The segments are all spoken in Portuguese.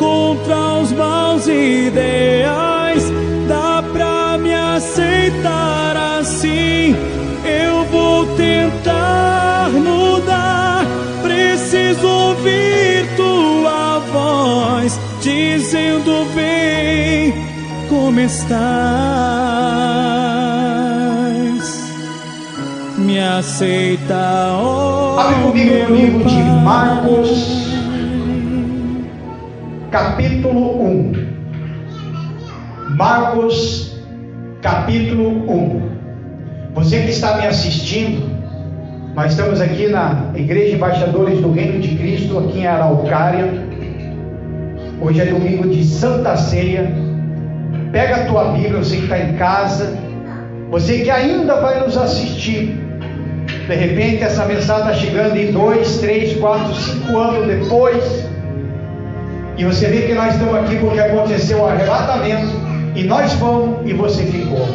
contra os maus ideais. Dá pra me aceitar assim? Eu vou tentar mudar. Preciso ouvir tua voz dizendo: vem, como estás? Me aceita, ó. Abre comigo no livro de Marcos, capítulo 1. Marcos, capítulo 1. Você que está me assistindo, nós estamos aqui na Igreja Embaixadores do Reino de Cristo, aqui em Araucária. Hoje é domingo de Santa Ceia. Pega a tua Bíblia, você que está em casa, você que ainda vai nos assistir. De repente essa mensagem está chegando em 2, 3, 4, 5 anos depois, e você vê que nós estamos aqui porque aconteceu o arrebatamento, e nós fomos e você ficou.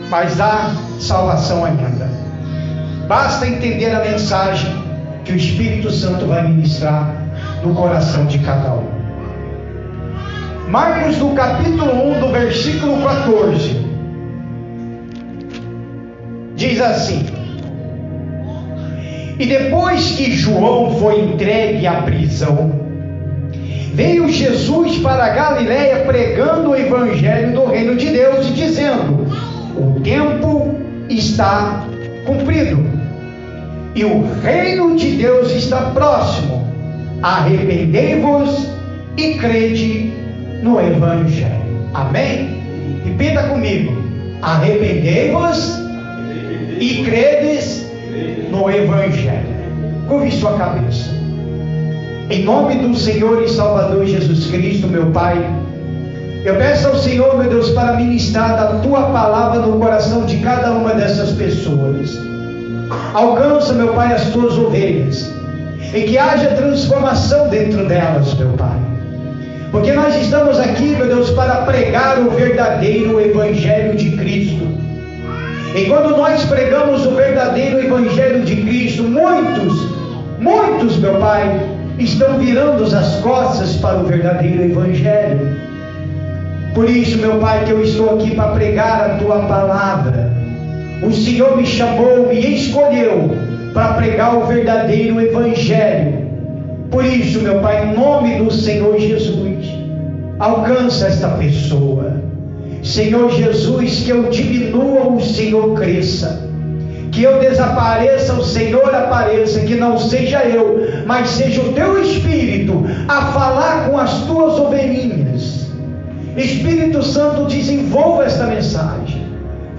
Mas há salvação ainda. Basta entender a mensagem que o Espírito Santo vai ministrar no coração de cada um. Marcos, no capítulo 1, do versículo 14, diz assim: e depois que João foi entregue à prisão, veio Jesus para a Galiléia pregando o evangelho do reino de Deus e dizendo: o tempo está cumprido e o reino de Deus está próximo. Arrependei-vos e crede no evangelho. Amém? Repita comigo: arrependei-vos e credes no evangelho. Curve sua cabeça. Em nome do Senhor e Salvador Jesus Cristo, meu Pai, eu peço ao Senhor, meu Deus, para ministrar da tua palavra no coração de cada uma dessas pessoas. Alcança, meu Pai, as tuas ovelhas, e que haja transformação dentro delas, meu Pai, porque nós estamos aqui, meu Deus, para pregar o verdadeiro evangelho de Cristo. E quando nós pregamos o verdadeiro evangelho de Cristo, muitos, meu Pai, estão virando as costas para o verdadeiro evangelho. Por isso, meu Pai, que eu estou aqui para pregar a tua palavra. O Senhor me chamou, me escolheu para pregar o verdadeiro evangelho. Por isso, meu Pai, em nome do Senhor Jesus, alcança esta pessoa. Senhor Jesus, que eu diminua, o Senhor cresça. Que eu desapareça, o Senhor apareça. Que não seja eu, mas seja o teu Espírito a falar com as tuas ovelhinhas. Espírito Santo, desenvolva esta mensagem.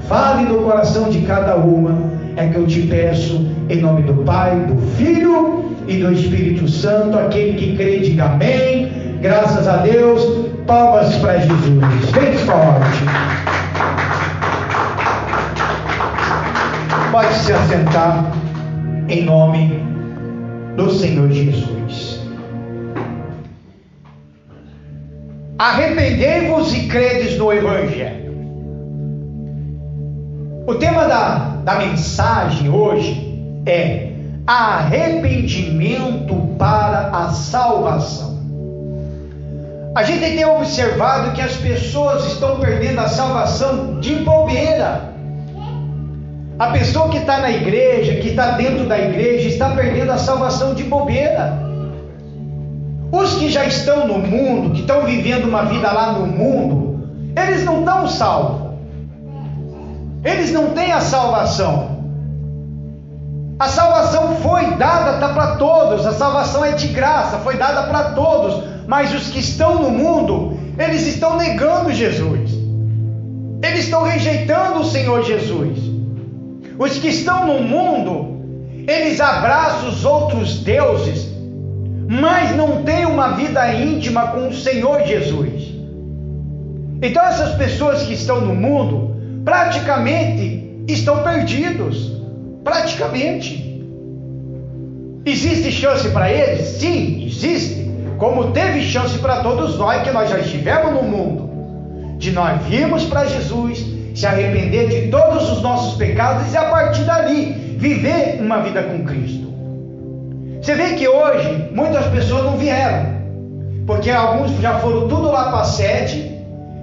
Fale no coração de cada uma. É que eu te peço, em nome do Pai, do Filho e do Espírito Santo. Aquele que crê, diga amém. Graças a Deus. Palmas para Jesus. Bem forte. Pode se assentar em nome do Senhor Jesus. Arrependei-vos e credes no evangelho. O tema da mensagem hoje é arrependimento para a salvação. A gente tem observado que as pessoas estão perdendo a salvação de bobeira. A pessoa que está na igreja, que está dentro da igreja, está perdendo a salvação de bobeira. Os que já estão no mundo, que estão vivendo uma vida lá no mundo, eles não estão salvos. Eles não têm a salvação. A salvação foi dada para todos, a salvação é de graça, foi dada para todos. Mas os que estão no mundo, eles estão negando Jesus. Eles estão rejeitando o Senhor Jesus. Os que estão no mundo, eles abraçam os outros deuses, mas não têm uma vida íntima com o Senhor Jesus. Então essas pessoas que estão no mundo, praticamente estão perdidos. Praticamente. Existe chance para eles? Sim, existe. Como teve chance para todos nós, que nós já estivemos no mundo, de nós virmos para Jesus, se arrepender de todos os nossos pecados e a partir dali viver uma vida com Cristo. Você vê que hoje muitas pessoas não vieram, porque alguns já foram tudo lá para a sede,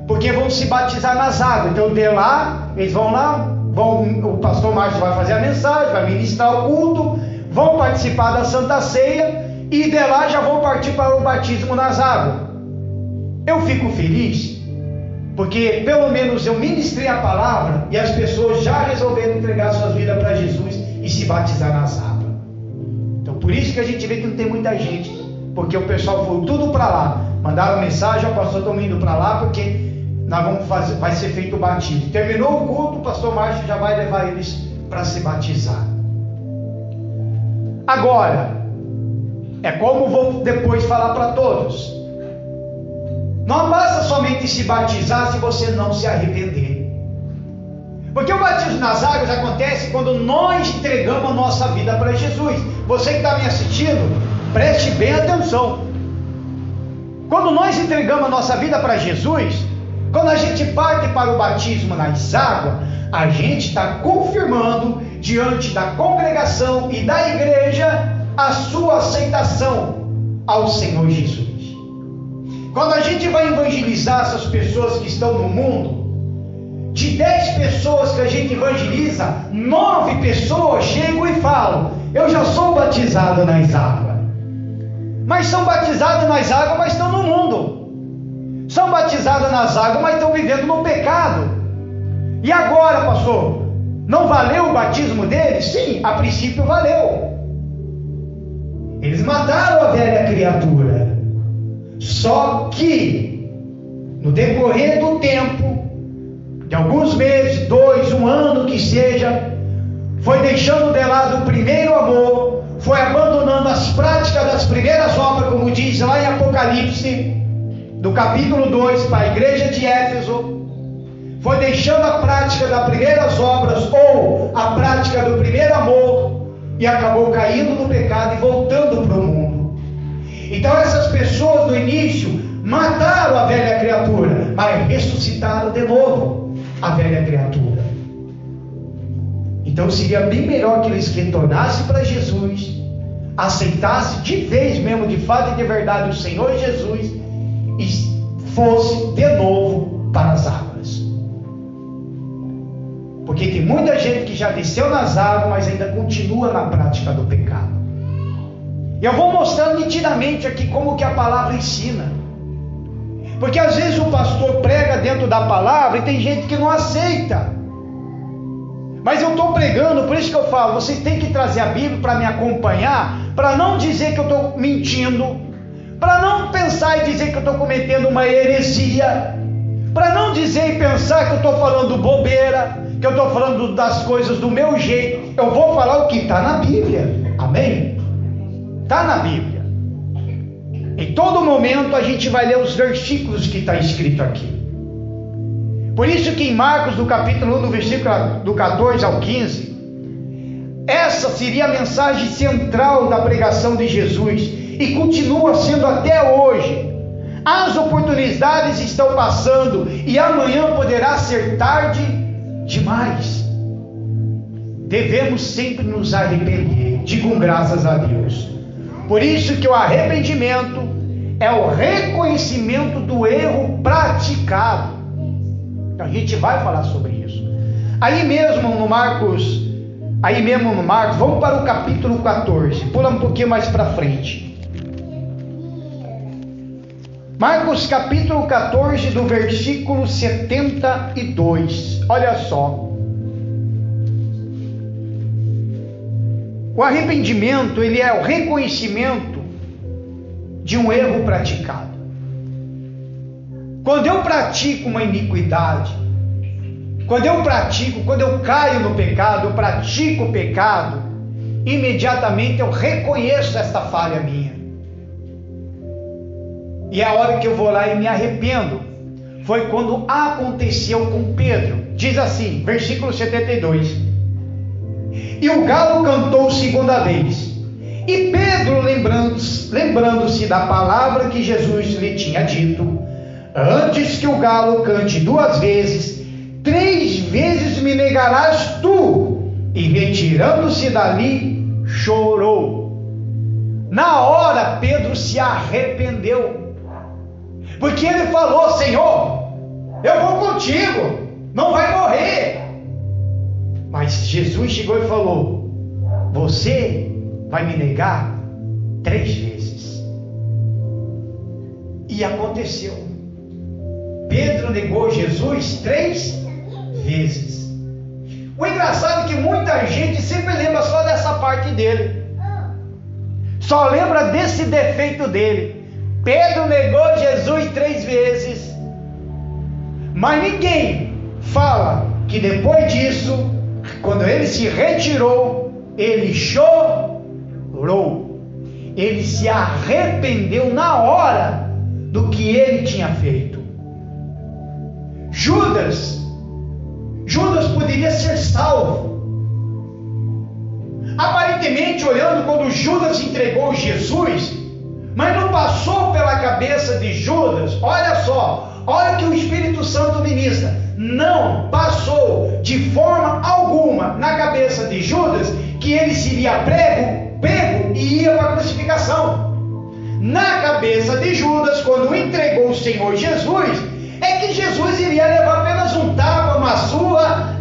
porque vão se batizar nas águas. Então de lá, eles vão lá, o pastor Márcio vai fazer a mensagem, vai ministrar o culto, vão participar da Santa Ceia, e de lá já vão partir para o batismo nas águas. Eu fico feliz, porque pelo menos eu ministrei a palavra, e as pessoas já resolveram entregar suas vidas para Jesus, e se batizar nas águas. Então por isso que a gente vê que não tem muita gente, porque o pessoal foi tudo para lá, mandaram mensagem: o pastor, estamos indo para lá, porque nós vamos fazer, vai ser feito o batismo. Terminou o culto, o pastor Márcio já vai levar eles para se batizar. Agora, é como vou depois falar para todos: não basta somente se batizar se você não se arrepender, porque o batismo nas águas acontece quando nós entregamos a nossa vida para Jesus. Você que está me assistindo, preste bem atenção. Quando nós entregamos a nossa vida para Jesus, quando a gente parte para o batismo nas águas, a gente está confirmando diante da congregação e da igreja a sua aceitação ao Senhor Jesus. Quando a gente vai evangelizar essas pessoas que estão no mundo, de 10 pessoas que a gente evangeliza, 9 pessoas chegam e falam: eu já sou batizado nas águas. Mas são batizados nas águas, mas estão no mundo. São batizados nas águas, mas estão vivendo no pecado. E agora, pastor, não valeu o batismo deles? Sim, a princípio valeu. Eles mataram a velha criatura. Só que, no decorrer do tempo, de alguns meses, 2, 1 ano que seja, foi deixando de lado o primeiro amor, foi abandonando as práticas das primeiras obras, como diz lá em Apocalipse, do capítulo 2, para a igreja de Éfeso, foi deixando a prática das primeiras obras, ou a prática do primeiro amor, e acabou caindo no pecado e voltando para o mundo. Então essas pessoas do início mataram a velha criatura, mas ressuscitaram de novo a velha criatura. Então seria bem melhor que eles retornassem para Jesus, aceitassem de vez mesmo, de fato e de verdade, o Senhor Jesus, e fosse de novo para as águas. Porque tem muita gente que já desceu nas águas, mas ainda continua na prática do pecado. E eu vou mostrar nitidamente aqui como que a palavra ensina. Porque às vezes o pastor prega dentro da palavra e tem gente que não aceita. Mas eu estou pregando, por isso que eu falo, vocês têm que trazer a Bíblia para me acompanhar, para não dizer que eu estou mentindo, para não pensar e dizer que eu estou cometendo uma heresia, para não dizer e pensar que eu estou falando bobeira, que eu estou falando das coisas do meu jeito. Eu vou falar o que está na Bíblia, amém? Está na Bíblia. Em todo momento a gente vai ler os versículos que está escrito aqui. Por isso que em Marcos, do capítulo 1, do versículo do 14 ao 15, essa seria a mensagem central da pregação de Jesus, e continua sendo até hoje. As oportunidades estão passando, e amanhã poderá ser tarde demais. Devemos sempre nos arrepender. Digam graças a Deus. Por isso que o arrependimento é o reconhecimento do erro praticado. A gente vai falar sobre isso. Aí mesmo no Marcos, vamos para o capítulo 14. Pula um pouquinho mais para frente. Marcos capítulo 14, do versículo 72. Olha só. O arrependimento, ele é o reconhecimento de um erro praticado. Quando eu pratico uma iniquidade, quando eu caio no pecado, eu pratico o pecado, imediatamente eu reconheço esta falha minha. E é a hora que eu vou lá e me arrependo. Foi quando aconteceu com Pedro. Diz assim, versículo 72. E o galo cantou segunda vez. E Pedro, lembrando-se da palavra que Jesus lhe tinha dito: antes que o galo cante 2 vezes, 3 vezes me negarás tu. E retirando-se dali, chorou. Na hora Pedro se arrependeu. Porque ele falou: Senhor, eu vou contigo, não vai morrer. Mas Jesus chegou e falou: você vai me negar 3 vezes. E aconteceu. Pedro negou Jesus 3 vezes. O engraçado é que muita gente sempre lembra só dessa parte dele, só lembra desse defeito dele. Pedro negou Jesus 3 vezes, mas ninguém fala que depois disso, quando ele se retirou, ele chorou, ele se arrependeu na hora do que ele tinha feito. Judas poderia ser salvo. Aparentemente, olhando quando Judas entregou Jesus, mas não passou pela cabeça de Judas, olha só, olha que o Espírito Santo ministra, não passou de forma alguma na cabeça de Judas que ele seria pego e ia para a crucificação. Na cabeça de Judas, quando entregou o Senhor Jesus, é que Jesus iria levar apenas um tapa, uma surra,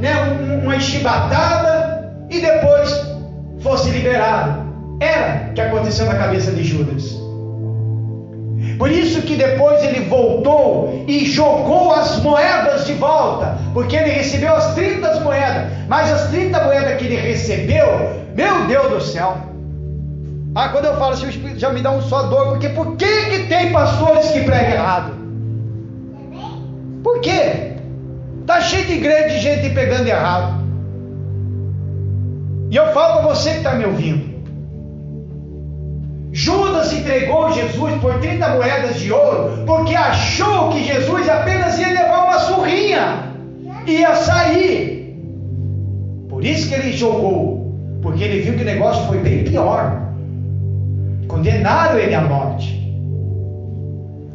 uma chibatada, e depois fosse liberado. Era o que aconteceu na cabeça de Judas. Por isso que depois ele voltou e jogou as moedas de volta, porque ele recebeu as 30 moedas, mas as 30 moedas que ele recebeu, meu Deus do céu, quando eu falo assim, o Espírito já me dá um só dor, porque por que tem pastores que pregam errado? Por quê? Está cheio de igreja de gente pegando errado. E eu falo para você que está me ouvindo, Judas entregou Jesus por 30 moedas de ouro, porque achou que Jesus apenas ia levar uma surrinha, ia sair. Por isso que ele jogou, porque ele viu que o negócio foi bem pior. Condenaram ele à morte.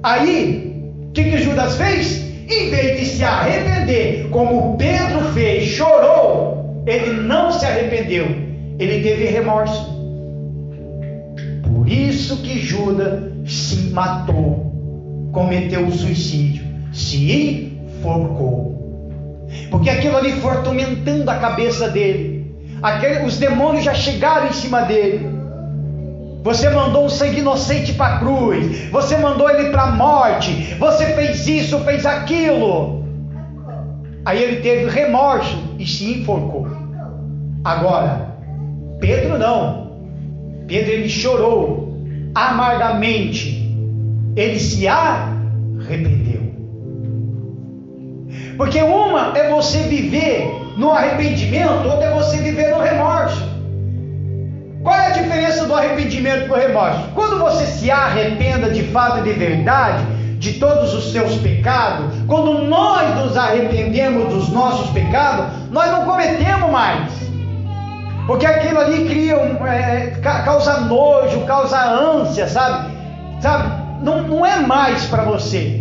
Aí, o que Judas fez? Em vez de se arrepender, como Pedro fez, chorou, ele não se arrependeu, ele teve remorso. Por isso que Judas se matou, cometeu o suicídio, se enforcou, porque aquilo ali foi atormentando a cabeça dele. Os demônios já chegaram em cima dele. Você mandou um sangue inocente para a cruz, você mandou ele para a morte, você fez isso, fez aquilo. Aí ele teve remorso e se enforcou. Agora, Pedro não. Pedro, ele chorou amargamente, ele se arrependeu. Porque uma é você viver no arrependimento, outra é você viver no remorso. Qual é a diferença do arrependimento para o remorso? Quando você se arrependa de fato e de verdade de todos os seus pecados, quando nós nos arrependemos dos nossos pecados, nós não cometemos mais, porque aquilo ali causa nojo, causa ânsia, sabe? Não é mais para você.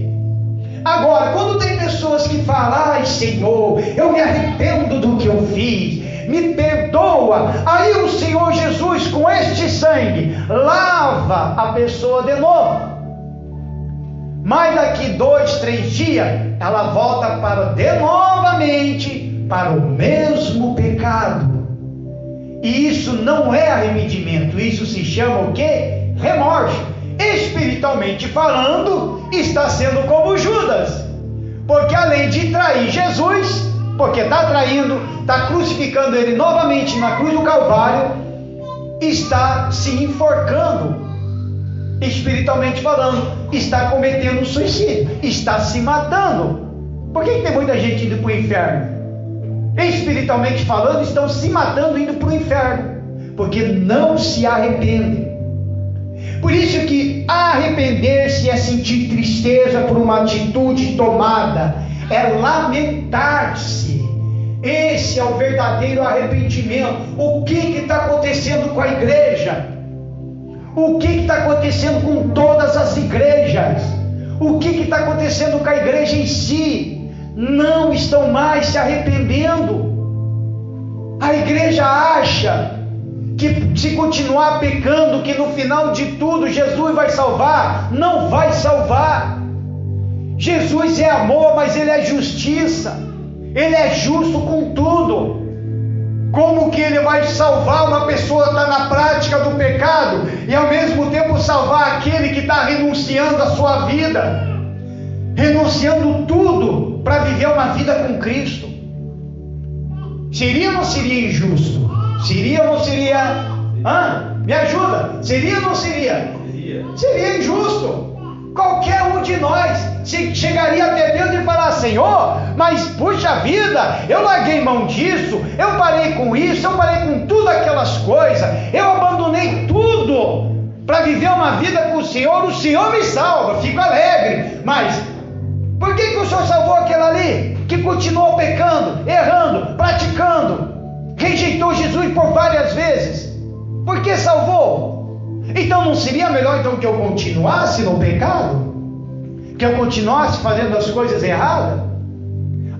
Agora, quando tem pessoas que falam: ai Senhor, eu me arrependo do que eu fiz, me perdoa, aí o Senhor Jesus, com este sangue, lava a pessoa de novo, mas daqui 2, 3 dias ela volta novamente para o mesmo pecado. E isso não é arrependimento, isso se chama o quê? Remorso. Espiritualmente falando, está sendo como Judas, porque além de trair Jesus, porque está traindo, está crucificando ele novamente na cruz do Calvário, está se enforcando, espiritualmente falando, está cometendo um suicídio, está se matando. Por que tem muita gente indo para o inferno? Espiritualmente falando, estão se matando, indo para o inferno, porque não se arrependem. Por isso que arrepender-se é sentir tristeza por uma atitude tomada, é lamentar-se. Esse é o verdadeiro arrependimento. O que está acontecendo com a igreja? O que está acontecendo com todas as igrejas? O que está acontecendo com a igreja em si? Não estão mais se arrependendo. A igreja acha que se continuar pecando, que no final de tudo Jesus vai salvar. Não vai salvar. Jesus é amor, mas Ele é justiça. Ele é justo com tudo. Como que Ele vai salvar uma pessoa que está na prática do pecado e ao mesmo tempo salvar aquele que está renunciando a sua vida, renunciando tudo para viver uma vida com Cristo? Seria ou não seria injusto? Seria ou não seria? Me ajuda. Seria ou não seria? Seria injusto. Qualquer um de nós chegaria até Deus e falar: Senhor, mas puxa vida, eu larguei mão disso, eu parei com isso, eu parei com tudo aquelas coisas, eu abandonei tudo para viver uma vida com o Senhor me salva, fico alegre. Mas por que o Senhor salvou aquele ali que continuou pecando, errando, praticando, rejeitou Jesus por várias vezes? Por que salvou? Então não seria melhor então que eu continuasse no pecado? Que eu continuasse fazendo as coisas erradas?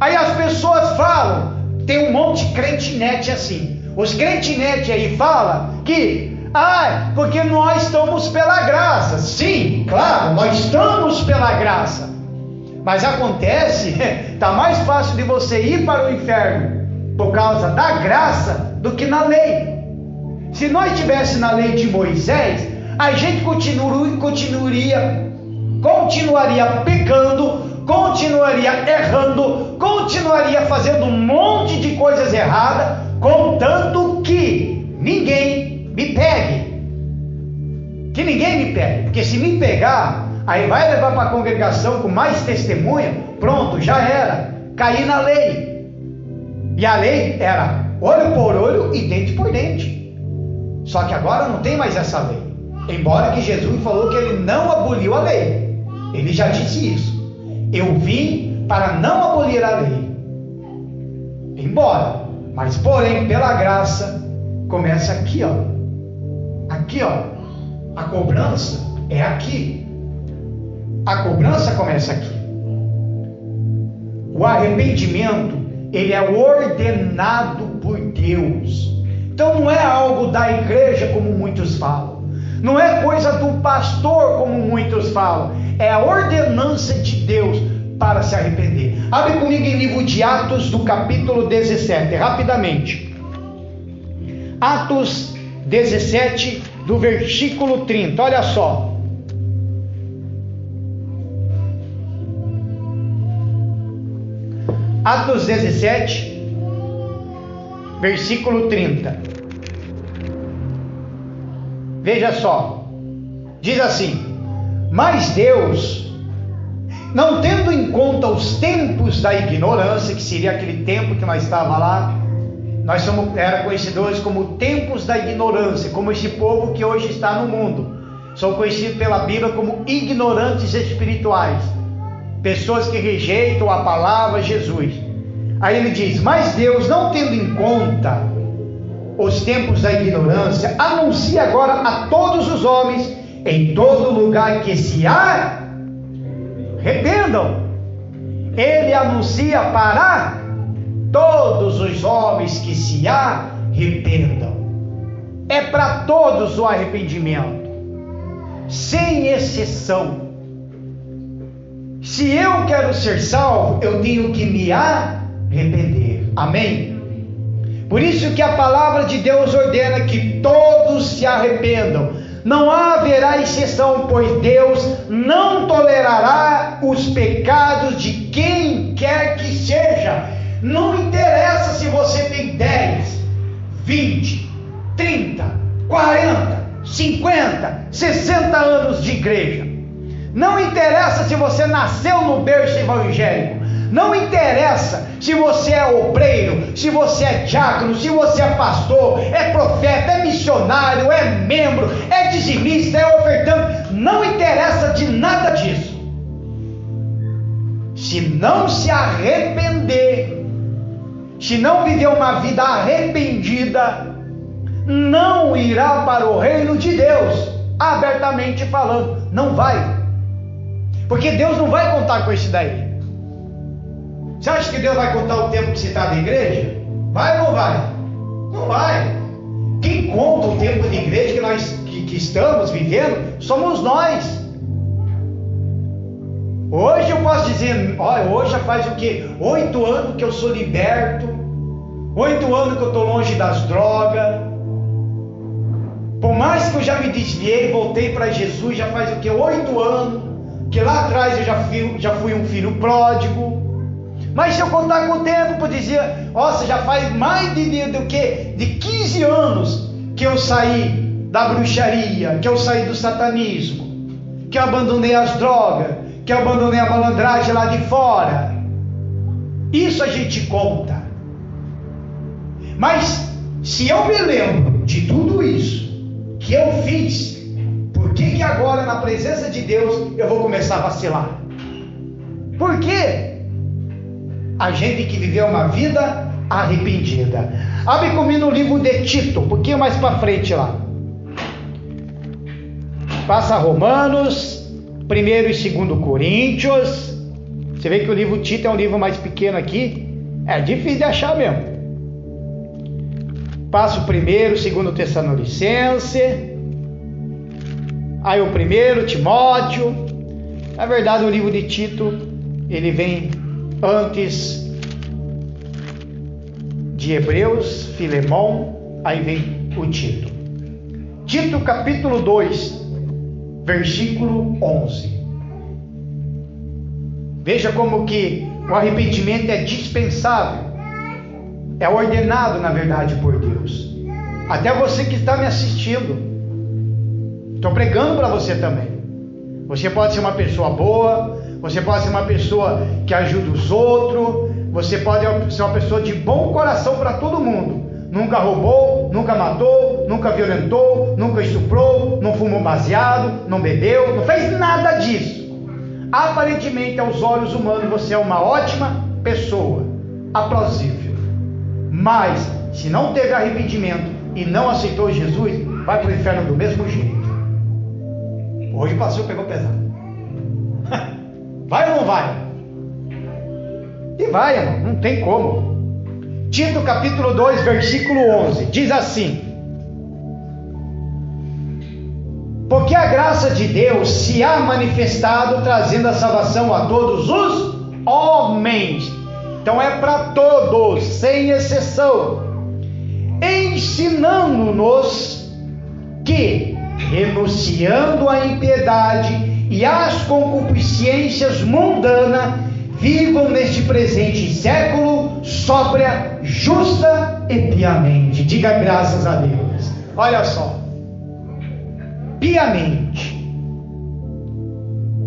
Aí as pessoas falam, tem um monte de crentinete assim. Os crentinete aí falam que, porque nós estamos pela graça. Sim, claro, nós estamos pela graça. Mas acontece, está mais fácil de você ir para o inferno por causa da graça do que na lei. Se nós estivéssemos na lei de Moisés, a gente continuaria pecando, continuaria errando, continuaria fazendo um monte de coisas erradas, contanto que ninguém me pegue. Que ninguém me pegue, porque se me pegar, aí vai levar para a congregação com mais testemunha, pronto, já era, caí na lei. E a lei era olho por olho e dente por dente. Só que agora não tem mais essa lei. Embora que Jesus falou que Ele não aboliu a lei. Ele já disse isso. Eu vim para não abolir a lei. Embora. Mas porém, pela graça, começa aqui, ó. Aqui, ó. A cobrança é aqui. A cobrança começa aqui. O arrependimento, ele é ordenado por Deus. Então não é algo da igreja como muitos falam, não é coisa do pastor como muitos falam, é a ordenança de Deus para se arrepender. Abre comigo em livro de Atos, do capítulo 17, rapidamente. Atos 17, do versículo 30, olha só. Atos 17, versículo 30. Veja só, diz assim: mas Deus, não tendo em conta os tempos da ignorância, que seria aquele tempo que nós estávamos lá, nós era conhecidos como tempos da ignorância, como esse povo que hoje está no mundo, são conhecidos pela Bíblia como ignorantes espirituais, pessoas que rejeitam a palavra Jesus. Aí ele diz: mas Deus, não tendo em conta os tempos da ignorância, anuncia agora a todos os homens, em todo lugar, que se arrependam. Ele anuncia para todos os homens que se arrependam. É para todos o arrependimento, sem exceção. Se eu quero ser salvo, eu tenho que me arrepender. Amém? Por isso que a palavra de Deus ordena que todos se arrependam. Não haverá exceção, pois Deus não tolerará os pecados de quem quer que seja. Não interessa se você tem 10, 20, 30, 40, 50, 60 anos de igreja. Não interessa se você nasceu no berço evangélico. Não interessa se você é obreiro, se você é diácono, se você é pastor, é profeta, é missionário, é membro, é dizimista, é ofertante. Não interessa de nada disso. Se não se arrepender, se não viver uma vida arrependida, não irá para o reino de Deus. Abertamente falando, não vai. Porque Deus não vai contar com isso daí. Você acha que Deus vai contar o tempo que você está na igreja? Vai ou não vai? Não vai. Quem conta o tempo de igreja que estamos vivendo somos nós. Hoje eu posso dizer, olha, hoje já faz o quê? 8 anos que eu sou liberto, 8 anos que eu estou longe das drogas. Por mais que eu já me desviei, voltei para Jesus, já faz o quê? 8 anos, que lá atrás eu já fui um filho pródigo. Mas se eu contar com o tempo, eu dizia, nossa, já faz mais de 15 anos que eu saí da bruxaria, que eu saí do satanismo, que eu abandonei as drogas, que eu abandonei a malandragem lá de fora. Isso a gente conta. Mas se eu me lembro de tudo isso que eu fiz, por que agora na presença de Deus eu vou começar a vacilar? Por quê? A gente tem que viver uma vida arrependida. Abre comigo no livro de Tito, um pouquinho mais para frente lá. Passa Romanos, 1º e 2º Coríntios. Você vê que o livro Tito é um livro mais pequeno aqui. É difícil de achar mesmo. Passa o 1º, 2º Tessalonicense. Aí o 1º Timóteo. Na verdade o livro de Tito, ele vem antes de Hebreus, Filemão, aí vem o Tito. Tito capítulo 2, versículo 11. Veja como que o arrependimento é dispensável, é ordenado na verdade por Deus. Até você que está me assistindo, estou pregando para você também. Você pode ser uma pessoa boa, você pode ser uma pessoa que ajuda os outros, você pode ser uma pessoa de bom coração para todo mundo. Nunca roubou, nunca matou, nunca violentou, nunca estuprou, não fumou baseado, não bebeu, não fez nada disso. Aparentemente, aos olhos humanos, você é uma ótima pessoa, aplausível. Mas, se não teve arrependimento e não aceitou Jesus, vai para o inferno do mesmo jeito. Hoje o pastor pegou pesado. Vai ou não vai? E vai, irmão, não tem como. Tito capítulo 2, versículo 11, diz assim: porque a graça de Deus se há manifestado, trazendo a salvação a todos os homens. Então é para todos, sem exceção, ensinando-nos que, renunciando à impiedade e às concupiscências mundanas, vivam neste presente século sóbria, justa e piamente. Diga graças a Deus. Olha só, piamente,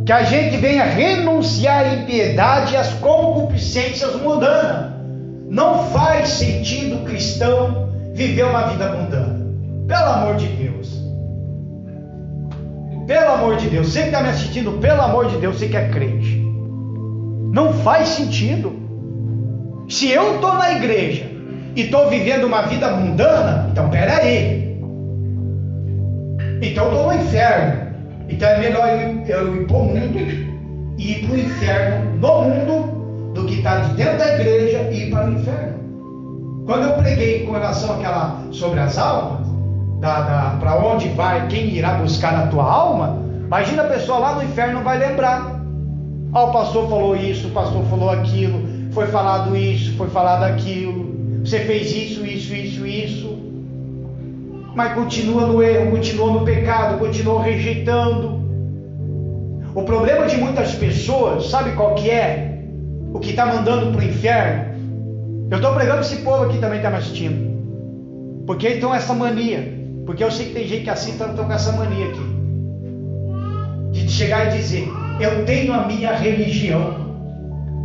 que a gente venha renunciar à impiedade e às concupiscências mundanas. Não faz sentido cristão viver uma vida mundana, pelo amor de Deus. Pelo amor de Deus, você que está me assistindo, pelo amor de Deus, você que é crente, não faz sentido. Se eu estou na igreja e estou vivendo uma vida mundana, então peraí, então eu estou no inferno. Então é melhor eu ir para o mundo e ir para o inferno no mundo do que estar de dentro da igreja e ir para o inferno. Quando eu preguei com relação àquela sobre as almas, para onde vai, quem irá buscar a tua alma, imagina a pessoa lá no inferno não vai lembrar. O pastor falou isso, o pastor falou aquilo, foi falado isso, foi falado aquilo, você fez isso, mas continua no erro, continua no pecado, continua rejeitando. O problema de muitas pessoas, sabe qual que é? O que está mandando para o inferno? Eu estou pregando, esse povo aqui também está me assistindo, porque então essa mania, porque eu sei que tem gente que assim está com essa mania aqui, de chegar e dizer, eu tenho a minha religião,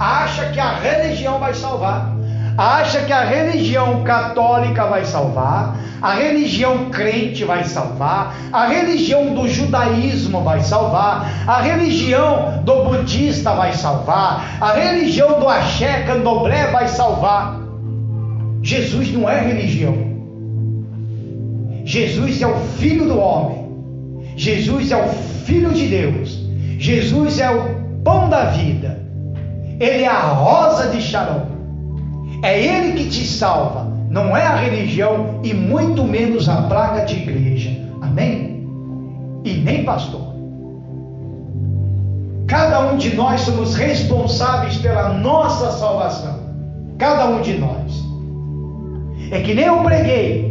acha que a religião vai salvar, acha que a religião católica vai salvar, a religião crente vai salvar, a religião do judaísmo vai salvar, a religião do budista vai salvar, a religião do axé, candomblé vai salvar. Jesus não é religião. Jesus é o Filho do homem, Jesus é o Filho de Deus, Jesus é o pão da vida, Ele é a rosa de Sharon, é Ele que te salva, não é a religião e muito menos a placa de igreja, amém? E nem pastor. Cada um de nós somos responsáveis pela nossa salvação. Cada um de nós. É que nem eu preguei.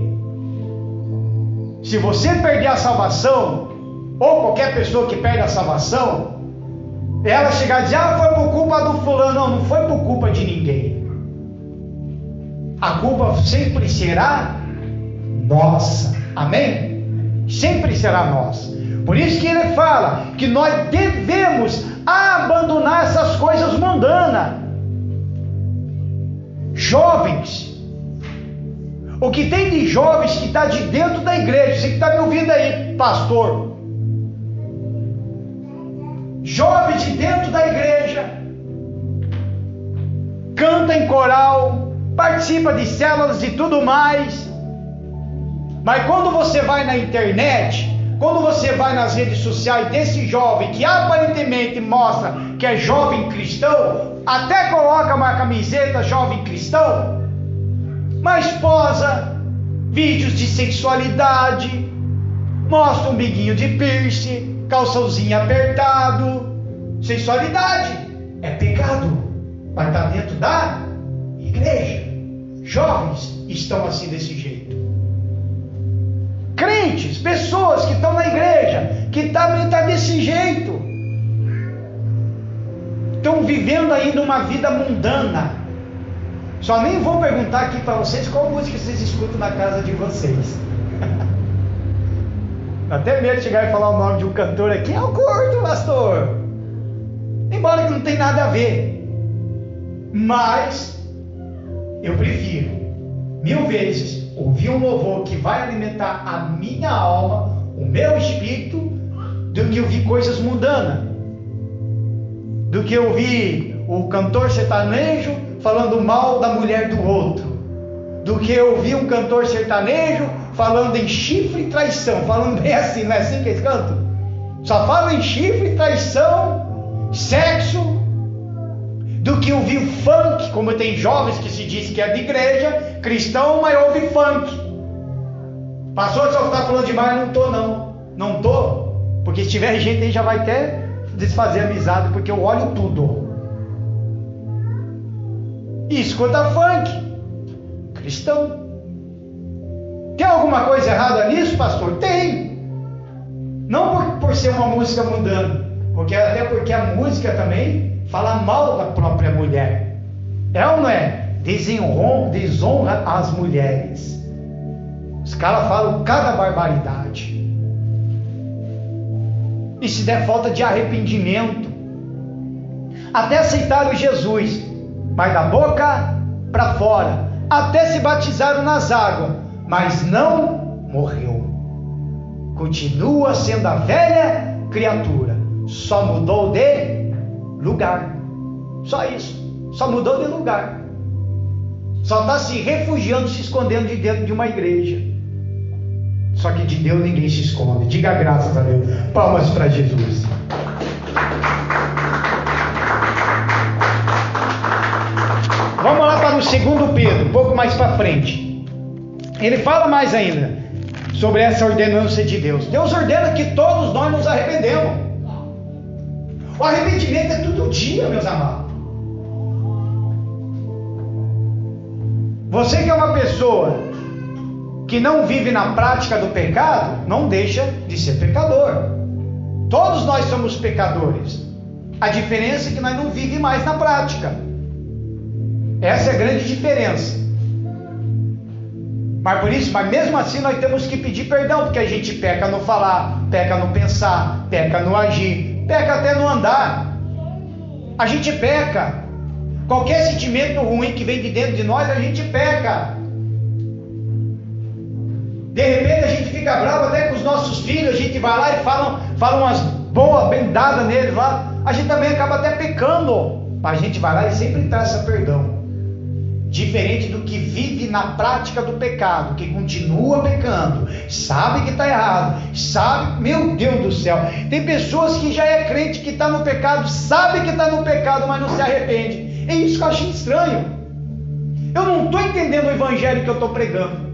Se você perder a salvação, ou qualquer pessoa que perde a salvação, ela chegar e dizer, foi por culpa do fulano. Não, não foi por culpa de ninguém. A culpa sempre será nossa. Amém? Sempre será nossa. Por isso que ele fala que nós devemos abandonar essas coisas mundanas. Jovens, o que tem de jovens que está de dentro da igreja, você que está me ouvindo aí, pastor, jovens de dentro da igreja, canta em coral, participa de células e tudo mais, mas quando você vai na internet, quando você vai nas redes sociais desse jovem que aparentemente mostra que é jovem cristão, até coloca uma camiseta jovem cristão, mas posa vídeos de sexualidade, mostra um biguinho de piercing, calçãozinho apertado. Sensualidade é pecado, mas está dentro da igreja. Jovens estão assim desse jeito. Crentes, pessoas que estão na igreja, que também estão desse jeito, estão vivendo ainda uma vida mundana. Só nem vou perguntar aqui para vocês qual música vocês escutam na casa de vocês. Até medo de chegar e falar o nome de um cantor aqui. Eu curto, pastor, embora que não tem nada a ver, mas eu prefiro 1000 vezes ouvir um louvor que vai alimentar a minha alma, o meu espírito, do que ouvir coisas mundanas, do que ouvir o cantor sertanejo falando mal da mulher do outro, do que ouvir um cantor sertanejo falando em chifre e traição, falando bem assim, não é assim que eles cantam? Só falam em chifre, traição, sexo, do que ouvir funk, como tem jovens que se diz que é de igreja, cristão, mas ouve funk. Pastor, só está falando demais, não estou não. Não estou, porque se tiver gente aí já vai até desfazer amizade, porque eu olho tudo. E escuta funk, cristão. Tem alguma coisa errada nisso, pastor? Tem. Não por ser uma música mundana, até porque a música também fala mal da própria mulher. É ou não é? Desonra as mulheres. Os caras falam cada barbaridade. E se der falta de arrependimento, até aceitaram Jesus, mas da boca para fora, até se batizaram nas águas, mas não morreu. Continua sendo a velha criatura, só mudou de lugar. Só isso, só mudou de lugar. Só está se refugiando, se escondendo de dentro de uma igreja. Só que de Deus ninguém se esconde. Diga graças a Deus. Palmas para Jesus. Vamos lá para o 2 Pedro, um pouco mais para frente. Ele fala mais ainda sobre essa ordenança de Deus. Deus ordena que todos nós nos arrependemos. O arrependimento é todo dia, meus amados. Você que é uma pessoa que não vive na prática do pecado, não deixa de ser pecador. Todos nós somos pecadores. A diferença é que nós não vivemos mais na prática. Essa é a grande diferença. Mas mesmo assim nós temos que pedir perdão, porque a gente peca no falar, peca no pensar, peca no agir, peca até no andar. A gente peca. Qualquer sentimento ruim que vem de dentro de nós, a gente peca. De repente a gente fica bravo até com os nossos filhos, a gente vai lá e fala umas boas, bem dadas neles lá, a gente também acaba até pecando, mas a gente vai lá e sempre traça perdão. Diferente do que vive na prática do pecado, que continua pecando, sabe que está errado, sabe, meu Deus do céu, tem pessoas que já é crente, que está no pecado, sabe que está no pecado, mas não se arrepende. É isso que eu acho estranho. Eu não estou entendendo o evangelho que eu estou pregando.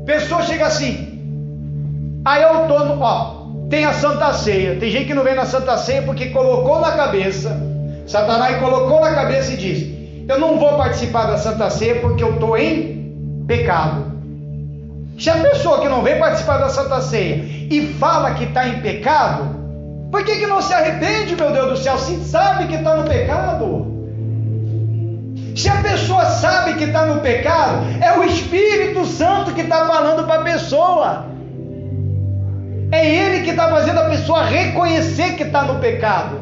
Pessoa chega assim, aí eu estou tem a Santa Ceia. Tem gente que não vem na Santa Ceia porque colocou na cabeça, Satanás colocou na cabeça e diz: eu não vou participar da Santa Ceia porque eu estou em pecado. Se a pessoa que não vem participar da Santa Ceia e fala que está em pecado, por que não se arrepende, meu Deus do céu, se sabe que está no pecado? Se a pessoa sabe que está no pecado, é o Espírito Santo que está falando para a pessoa. É Ele que está fazendo a pessoa reconhecer que está no pecado.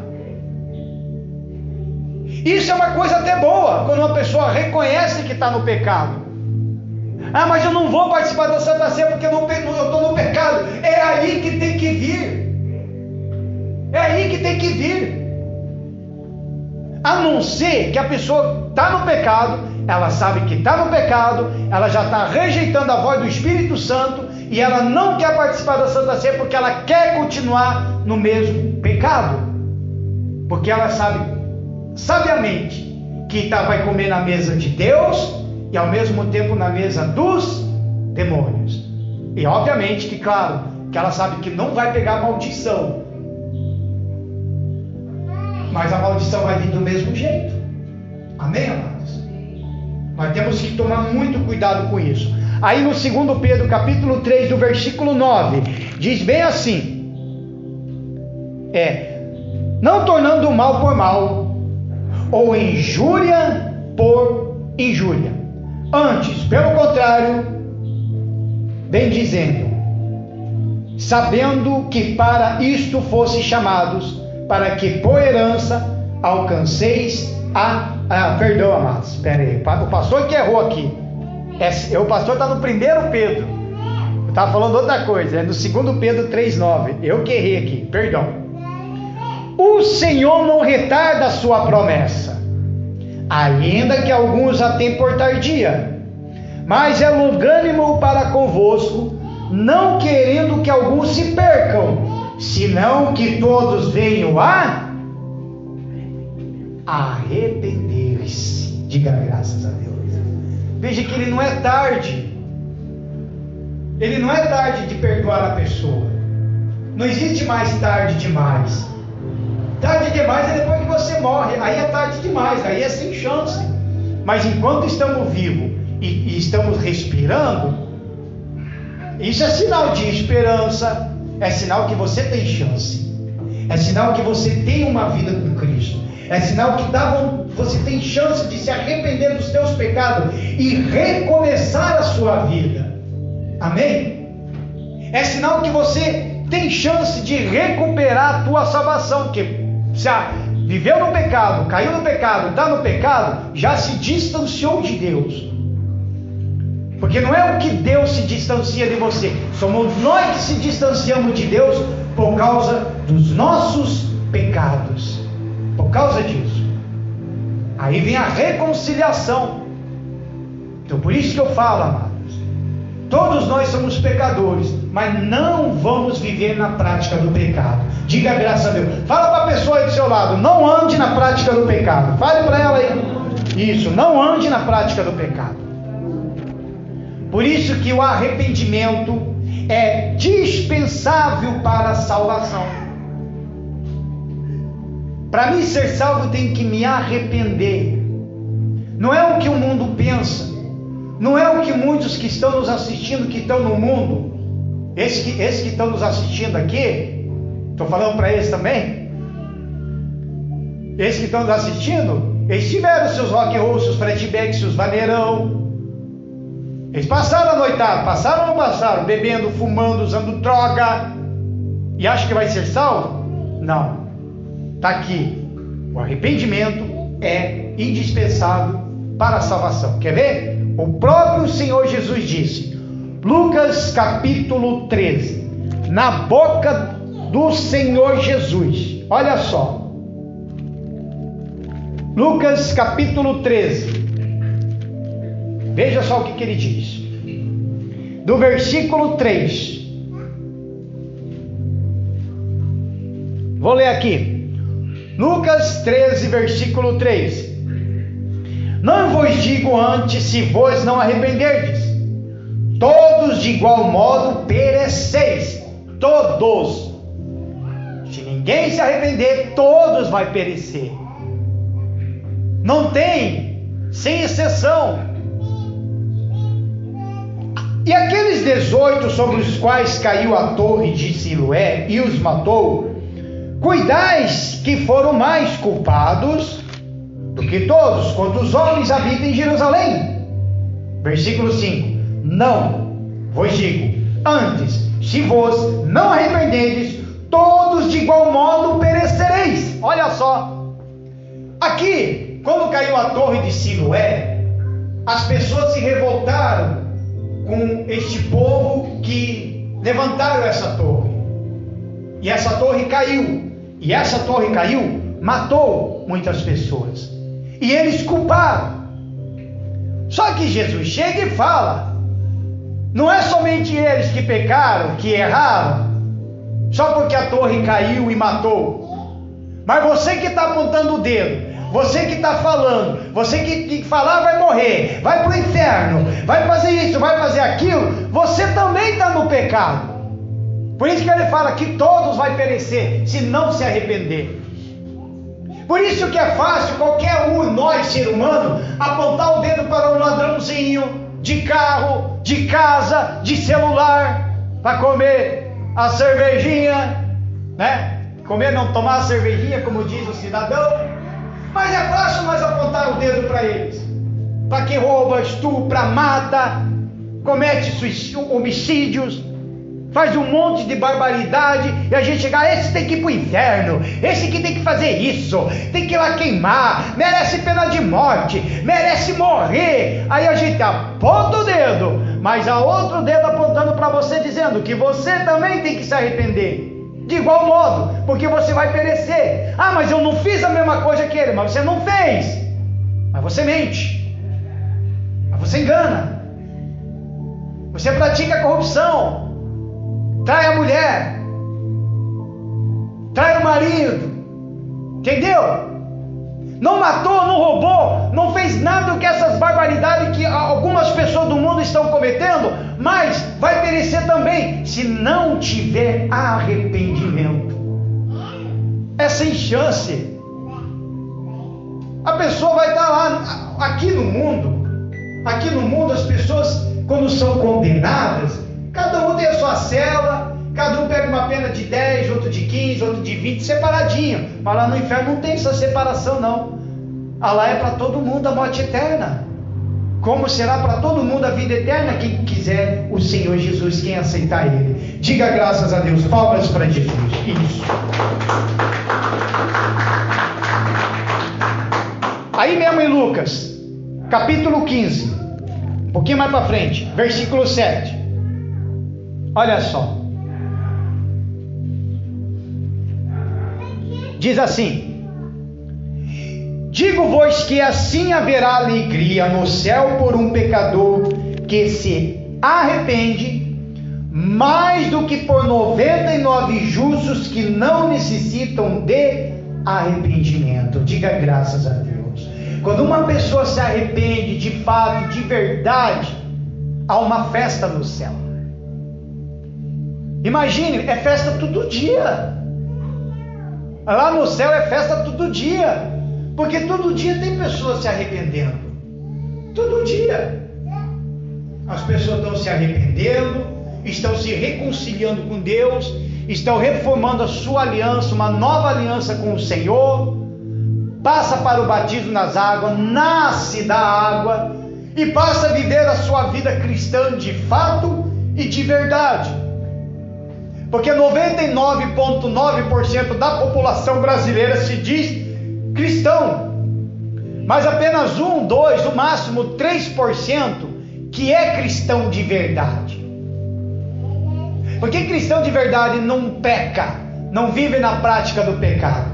Isso é uma coisa até boa, quando uma pessoa reconhece que está no pecado. Ah, mas eu não vou participar da Santa Ceia porque eu estou no pecado. É aí que tem que vir. É aí que tem que vir. A não ser que a pessoa está no pecado, ela sabe que está no pecado, ela já está rejeitando a voz do Espírito Santo e ela não quer participar da Santa Ceia porque ela quer continuar no mesmo pecado. Porque ela sabe, sabiamente, que vai comer na mesa de Deus e ao mesmo tempo na mesa dos demônios. E obviamente que, claro, que ela sabe que não vai pegar maldição, mas a maldição vai vir do mesmo jeito. Amém, amados? Nós temos que tomar muito cuidado com isso. Aí no 2 Pedro capítulo 3 do versículo 9 diz bem assim: não tornando o mal por mal ou injúria por injúria, antes, pelo contrário, bem dizendo, sabendo que para isto fosse chamados, para que por herança alcanceis perdão, amados, espera aí, o pastor que errou aqui, o pastor está no 1 Pedro, eu estava falando outra coisa, é no 2 Pedro 3,9, eu que errei aqui, perdão. O Senhor não retarda a sua promessa, ainda que alguns a tenham por tardia, mas é longânimo para convosco, não querendo que alguns se percam, senão que todos venham a arrepender-se. Diga graças a Deus. Veja que ele não é tarde. Ele não é tarde de perdoar a pessoa. Não existe mais tarde demais. Tarde demais é depois que você morre. Aí é tarde demais, aí é sem chance. Mas enquanto estamos vivos e estamos respirando, isso é sinal de esperança. É sinal que você tem chance. É sinal que você tem uma vida com Cristo. É sinal que você tem chance de se arrepender dos teus pecados e recomeçar a sua vida. Amém? É sinal que você tem chance de recuperar a tua salvação. Porque se viveu no pecado, caiu no pecado, está no pecado, já se distanciou de Deus. Porque não é o que Deus se distancia de você, somos nós que se distanciamos de Deus por causa dos nossos pecados. Por causa disso. Aí vem a reconciliação. Então por isso que eu falo, amados, todos nós somos pecadores, mas não vamos viver na prática do pecado. Diga graças a Deus. Fala para a pessoa aí do seu lado: não ande na prática do pecado. Fale para ela aí. Isso, não ande na prática do pecado. Por isso que o arrependimento é dispensável para a salvação. Para mim ser salvo, eu tenho que me arrepender. Não é o que o mundo pensa, não é o que muitos que estão nos assistindo, que estão no mundo, esses que estão nos assistindo aqui, estou falando para eles também, esses que estão nos assistindo, eles tiveram seus rock and roll, seus flashbacks, seus vaneirão, eles passaram a noitada, passaram ou não passaram, bebendo, fumando, usando droga, e acham que vai ser salvo? Não. Está aqui, o arrependimento é indispensável para a salvação. Quer ver? O próprio Senhor Jesus disse, Lucas capítulo 13, na boca do Senhor Jesus, olha só, Lucas capítulo 13, veja só o que ele diz, do versículo 3, vou ler aqui, Lucas 13, versículo 3, não vos digo antes, se vos não arrependerdes, todos de igual modo pereceis, todos, ninguém se arrepender, todos vão perecer. Não tem, sem exceção. E aqueles 18 sobre os quais caiu a torre de Siloé e os matou, cuidais que foram mais culpados do que todos, quantos homens habitam em Jerusalém. Versículo 5: não vos digo, antes, se vos não arrependerdes, todos de igual modo perecereis. Olha só, aqui, quando caiu a torre de Siloé, as pessoas se revoltaram com este povo que levantaram essa torre, e essa torre caiu, matou muitas pessoas, e eles culparam. Só que Jesus chega e fala: não é somente eles que pecaram, que erraram, só porque a torre caiu e matou, mas você que está apontando o dedo, você que está falando, você que falar vai morrer, vai para o inferno, vai fazer isso, vai fazer aquilo, você também está no pecado. Por isso que ele fala que todos vão perecer, se não se arrepender. Por isso que é fácil qualquer um, nós, ser humano, apontar o dedo para um ladrãozinho de carro, de casa, de celular, para comer a cervejinha, né? Comer, não tomar a cervejinha, como diz o cidadão. Mas é fácil nós apontar o dedo para eles, para quem rouba, estupra, mata, comete homicídios, faz um monte de barbaridade, e a gente chega: esse tem que ir para o inferno, esse que tem que fazer isso, tem que ir lá queimar, merece pena de morte, merece morrer. Aí a gente aponta o dedo, mas há outro dedo apontando para você, dizendo que você também tem que se arrepender, de igual modo, porque você vai perecer. Ah, mas eu não fiz a mesma coisa que ele. Mas você não fez, mas você mente, mas você engana, você pratica corrupção, trai a mulher, trai o marido, entendeu? Não matou, não roubou, não fez nada do que essas barbaridades que algumas pessoas do mundo estão cometendo, mas vai perecer também, se não tiver arrependimento. É sem chance. A pessoa vai estar lá, aqui no mundo as pessoas, quando são condenadas, cada um tem a sua cela, cada um pega uma pena de 10, outro de 15, outro de 20, separadinho. Mas lá no inferno não tem essa separação, não. Lá é para todo mundo a morte eterna, como será para todo mundo a vida eterna, quem quiser o Senhor Jesus, quem aceitar Ele. Diga graças a Deus, palmas para Jesus. Isso. Aí mesmo em Lucas, capítulo 15, um pouquinho mais para frente, versículo 7. Olha só. Diz assim: digo-vos que assim haverá alegria no céu por um pecador que se arrepende, mais do que por 99 justos que não necessitam de arrependimento. Diga graças a Deus. Quando uma pessoa se arrepende de fato, de verdade, há uma festa no céu. Imagine, é festa todo dia. Lá no céu é festa todo dia, porque todo dia tem pessoas se arrependendo. Todo dia as pessoas estão se arrependendo, estão se reconciliando com Deus, estão reformando a sua aliança, uma nova aliança com o Senhor, passa para o batismo nas águas, nasce da água e passa a viver a sua vida cristã de fato e de verdade. Porque 99,9% da população brasileira se diz cristão, mas apenas 1, 2, no máximo 3% que é cristão de verdade. Porque cristão de verdade não peca, não vive na prática do pecado.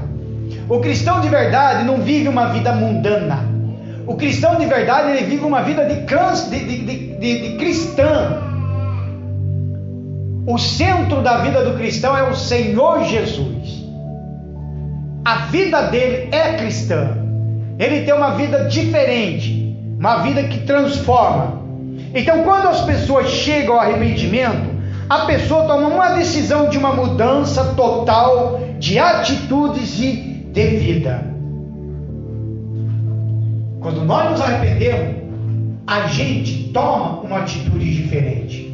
O cristão de verdade não vive uma vida mundana. O cristão de verdade, ele vive uma vida de cristã. O centro da vida do cristão é o Senhor Jesus. A vida dele é cristã. Ele tem uma vida diferente, uma vida que transforma. Então, quando as pessoas chegam ao arrependimento, a pessoa toma uma decisão de uma mudança total de atitudes e de vida. Quando nós nos arrependemos, a gente toma uma atitude diferente.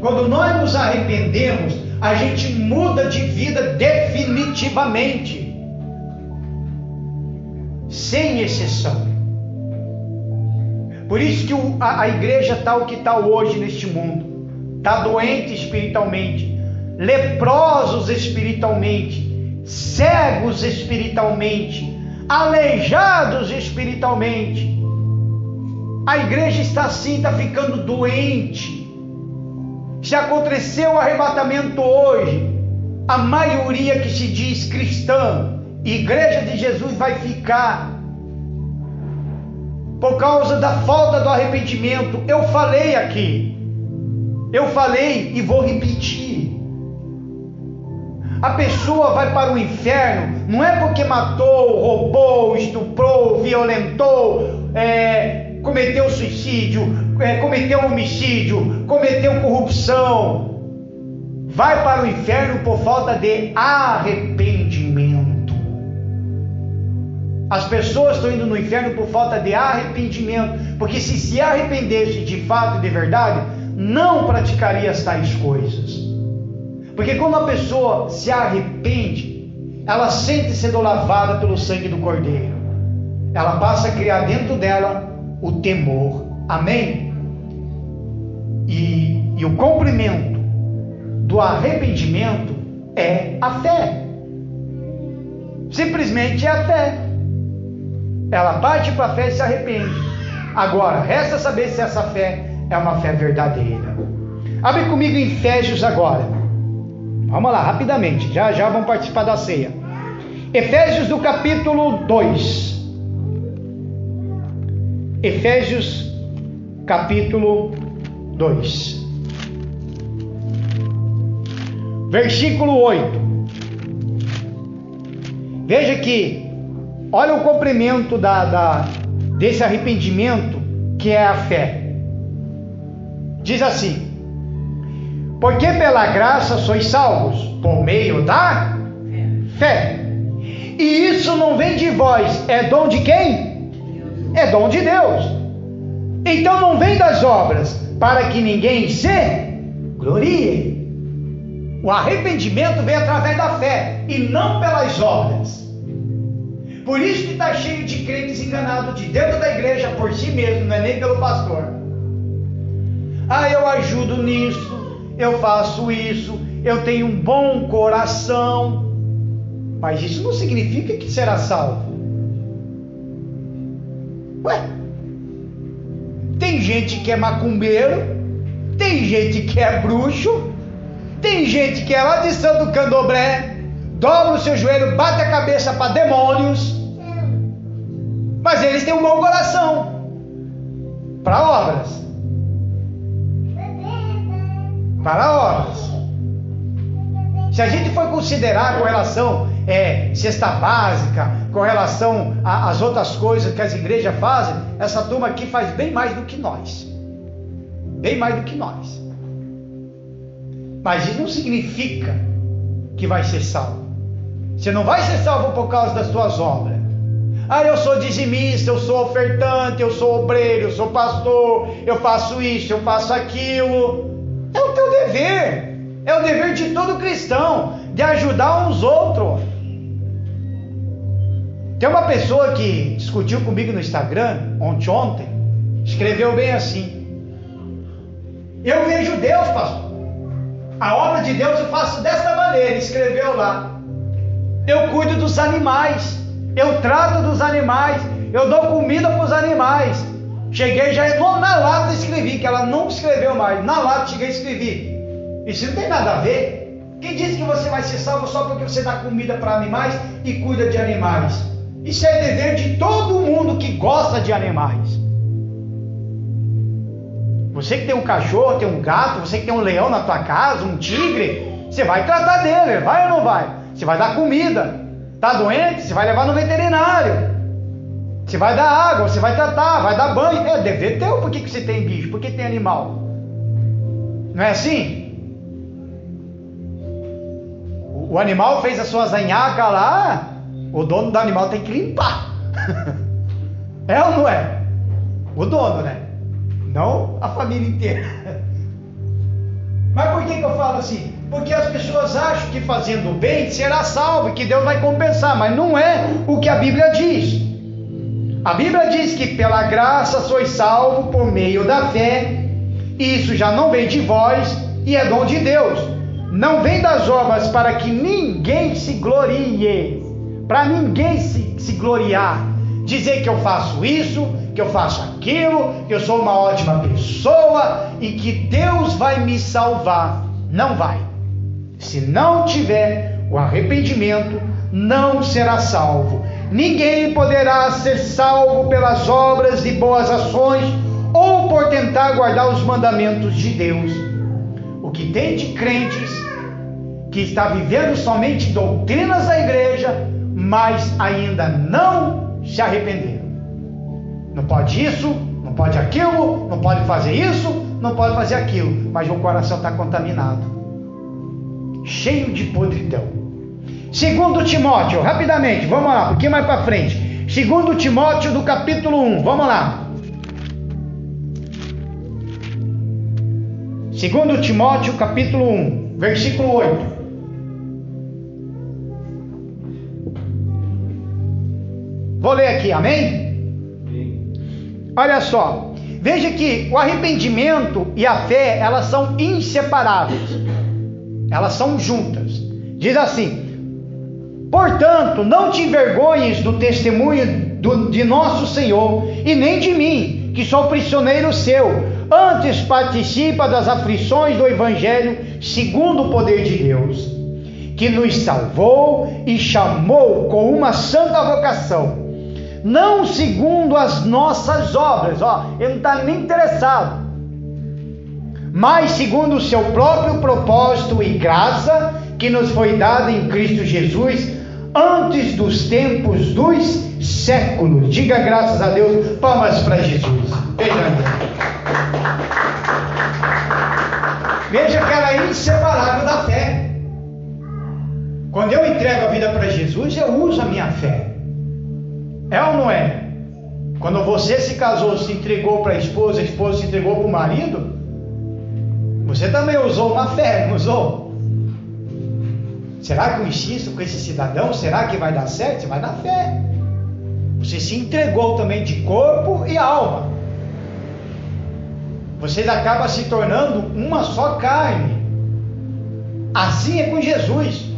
Quando nós nos arrependemos, a gente muda de vida definitivamente, sem exceção. Por isso que a igreja está o que está hoje neste mundo. Está doente espiritualmente, leprosos espiritualmente, cegos espiritualmente, aleijados espiritualmente. A igreja está assim, está ficando doente. Se aconteceu o arrebatamento hoje, a maioria que se diz cristã, igreja de Jesus, vai ficar por causa da falta do arrependimento. Eu falei aqui, eu falei e vou repetir. A pessoa vai para o inferno, não é porque matou, roubou, estuprou, violentou, cometeu suicídio, cometeu homicídio, cometeu corrupção. Vai para o inferno por falta de arrependimento. As pessoas estão indo no inferno por falta de arrependimento, porque se arrependesse de fato e de verdade, não praticaria as tais coisas. Porque quando a pessoa se arrepende, ela sente sendo lavada pelo sangue do Cordeiro. Ela passa a criar dentro dela o temor. Amém? E o cumprimento do arrependimento é a fé. Simplesmente é a fé. Ela parte para a fé e se arrepende. Agora, resta saber se essa fé é uma fé verdadeira. Abre comigo em Efésios agora. Vamos lá, rapidamente. Já vamos participar da ceia. Efésios do capítulo 2. Efésios capítulo 2. Versículo 8. Veja que, olha o cumprimento desse arrependimento que é a fé. Diz assim: porque pela graça sois salvos, por meio da fé. E isso não vem de vós, é dom de quem? É dom de Deus. Então não vem das obras, para que ninguém se glorie. O arrependimento vem através da fé, e não pelas obras. Por isso que está cheio de crentes enganados de dentro da igreja por si mesmo, não é nem pelo pastor. Eu ajudo nisso, eu faço isso, eu tenho um bom coração, mas isso não significa que será salvo. Tem gente que é macumbeiro, tem gente que é bruxo, tem gente que é lá de Santo Candomblé, dobra o seu joelho, bate a cabeça para demônios, mas eles têm um bom coração para obras. Para obras. Se a gente for considerar com relação cesta básica, com relação às outras coisas que as igrejas fazem, essa turma aqui faz bem mais do que nós. Bem mais do que nós. Mas isso não significa que vai ser salvo. Você não vai ser salvo por causa das suas obras. Eu sou dizimista, eu sou ofertante, eu sou obreiro, eu sou pastor, eu faço isso, eu faço aquilo. É o teu dever, é o dever de todo cristão, de ajudar uns outros. Tem uma pessoa que discutiu comigo no Instagram, ontem, escreveu bem assim: eu vejo Deus, pastor, a obra de Deus eu faço desta maneira. Escreveu lá: eu cuido dos animais, eu trato dos animais, eu dou comida para os animais. Cheguei já na lata, escrevi, que ela não escreveu mais. Na lata cheguei e escrevi: isso não tem nada a ver. Quem disse que você vai ser salvo só porque você dá comida para animais e cuida de animais? Isso é dever de todo mundo que gosta de animais. Você que tem um cachorro, tem um gato, você que tem um leão na tua casa, um tigre, você vai tratar dele, vai ou não vai? Você vai dar comida. Está doente? Você vai levar no veterinário. Você vai dar água, você vai tratar, vai dar banho. É dever teu. Por que você tem bicho? Por que tem animal? Não é assim? O animal fez a sua zanhaca lá, o dono do animal tem que limpar. É ou não é? O dono, né? Não a família inteira. Mas por que eu falo assim? Porque as pessoas acham que fazendo bem será salvo, que Deus vai compensar, mas não é o que a Bíblia diz. A Bíblia diz que pela graça sois salvo por meio da fé. Isso já não vem de vós e é dom de Deus. Não vem das obras para que ninguém se glorie. Para ninguém se gloriar. Dizer que eu faço isso, que eu faço aquilo, que eu sou uma ótima pessoa e que Deus vai me salvar. Não vai. Se não tiver o arrependimento, não será salvo. Ninguém poderá ser salvo pelas obras de boas ações ou por tentar guardar os mandamentos de Deus. O que tem de crentes que está vivendo somente doutrinas da igreja, mas ainda não se arrependeram. Não pode isso, não pode aquilo, não pode fazer isso, não pode fazer aquilo, mas o coração está contaminado, cheio de podridão. 2 Timóteo, rapidamente, vamos lá, um pouquinho mais para frente. 2 Timóteo do capítulo 1, vamos lá. 2 Timóteo capítulo 1, versículo 8. Vou ler aqui, amém? Olha só, veja que o arrependimento e a fé, elas são inseparáveis, elas são juntas. Diz assim: portanto, não te envergonhes do testemunho de nosso Senhor, e nem de mim, que sou prisioneiro seu. Antes participa das aflições do Evangelho, segundo o poder de Deus, que nos salvou e chamou com uma santa vocação, não segundo as nossas obras, ele não está nem interessado, mas segundo o seu próprio propósito e graça, que nos foi dada em Cristo Jesus, antes dos tempos dos séculos. Diga graças a Deus, palmas para Jesus. Veja que ela é inseparável da fé. Quando eu entrego a vida para Jesus, eu uso a minha fé. É ou não é? Quando você se casou, se entregou para a esposa se entregou para o marido, você também usou uma fé, não usou? Será que eu insisto com esse cidadão? Será que vai dar certo? Você vai dar fé. Você se entregou também de corpo e alma. Vocês acabam se tornando uma só carne. Assim é com Jesus.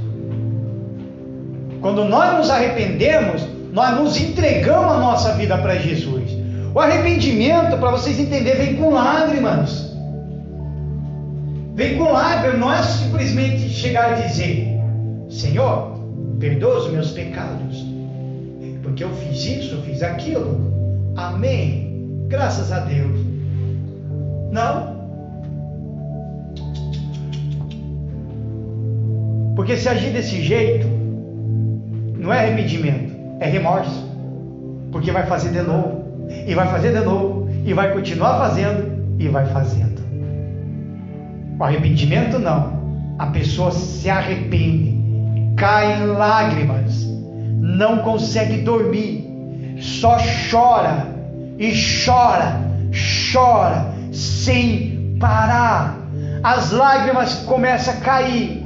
Quando nós nos arrependemos, nós nos entregamos a nossa vida para Jesus. O arrependimento, para vocês entenderem, vem com lágrimas. Vem com lágrimas, não é simplesmente chegar e dizer: Senhor, perdoa os meus pecados, porque eu fiz isso, eu fiz aquilo. Amém. Graças a Deus. Não. Porque se agir desse jeito, não é arrependimento, é remorso. Porque vai fazer de novo, e vai fazer de novo, e vai continuar fazendo, e vai fazendo. O arrependimento não. A pessoa se arrepende, cai em lágrimas, não consegue dormir, só chora, e chora, chora, sem parar. As lágrimas começam a cair.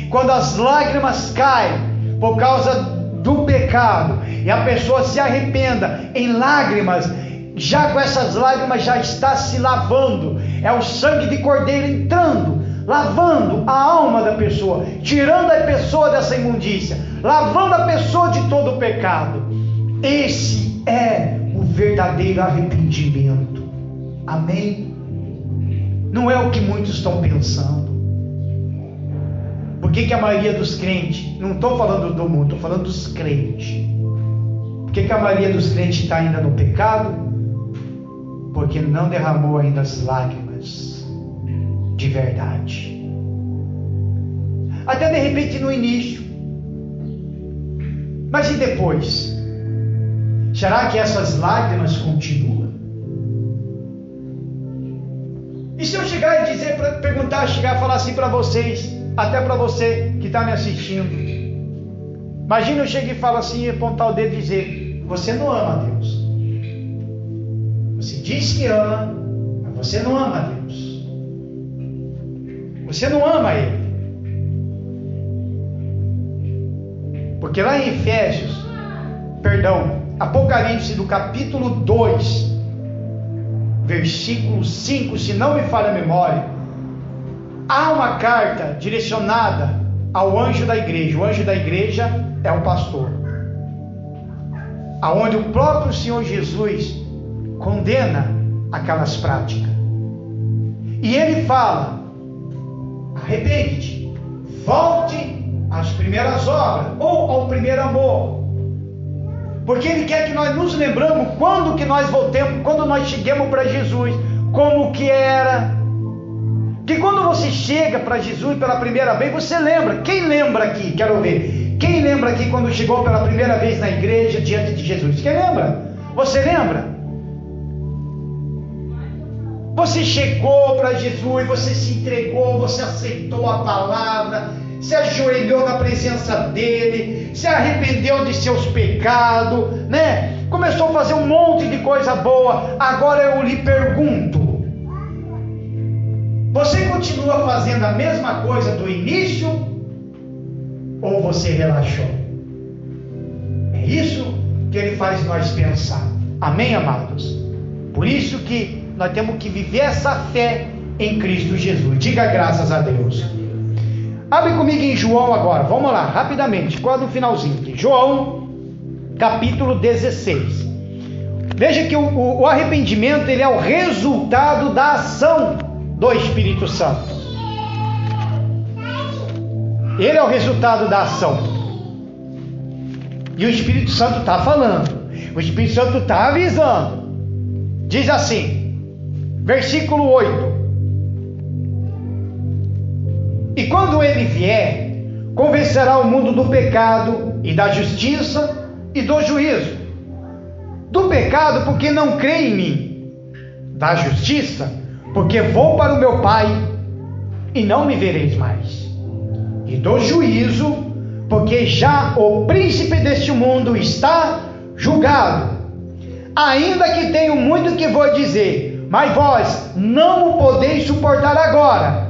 Quando as lágrimas caem por causa do pecado e a pessoa se arrependa em lágrimas, já com essas lágrimas já está se lavando. É o sangue de cordeiro entrando, lavando a alma da pessoa, tirando a pessoa dessa imundícia, lavando a pessoa de todo o pecado. Esse é o verdadeiro arrependimento. Amém? Não é o que muitos estão pensando. Por que a maioria dos crentes, não estou falando do mundo, estou falando dos crentes. Por que a maioria dos crentes está ainda no pecado? Porque não derramou ainda as lágrimas de verdade. Até de repente no início. Mas e depois? Será que essas lágrimas continuam? E se eu chegar e dizer, chegar e falar assim para vocês, até para você que está me assistindo, imagina eu chegar e falar assim, apontar o dedo e dizer: você não ama a Deus. Você diz que ama, mas você não ama a Deus. Você não ama Ele. Porque lá em Apocalipse do capítulo 2, versículo 5, se não me falha a memória, há uma carta direcionada ao anjo da igreja. O anjo da igreja é o pastor, aonde o próprio Senhor Jesus condena aquelas práticas. E ele fala: arrepende-te, volte às primeiras obras, ou ao primeiro amor. Porque ele quer que nós nos lembramos quando que nós voltemos, quando nós chegamos para Jesus, como que era. Que quando você chega para Jesus pela primeira vez, você lembra. Quem lembra aqui? Quero ver. Quem lembra aqui quando chegou pela primeira vez na igreja diante de Jesus? Quem lembra? Você lembra? Você chegou para Jesus, você se entregou, você aceitou a palavra, se ajoelhou na presença dele, se arrependeu de seus pecados, né? Começou a fazer um monte de coisa boa. Agora eu lhe pergunto: você continua fazendo a mesma coisa do início ou você relaxou? É isso que ele faz nós pensar. Amém, amados? Por isso que nós temos que viver essa fé em Cristo Jesus. Diga graças a Deus. Abre comigo em João agora, vamos lá, rapidamente, quase no finalzinho aqui. João, capítulo 16. Veja que o arrependimento, ele é o resultado da ação do Espírito Santo. Ele é o resultado da ação. E o Espírito Santo está falando. O Espírito Santo está avisando. Diz assim, versículo 8. E quando ele vier, convencerá o mundo do pecado e da justiça e do juízo. Do pecado, porque não crê em mim. Da justiça, porque vou para o meu Pai e não me vereis mais. E do juízo, porque já o príncipe deste mundo está julgado. Ainda que tenho muito que vou dizer, mas vós não o podeis suportar agora.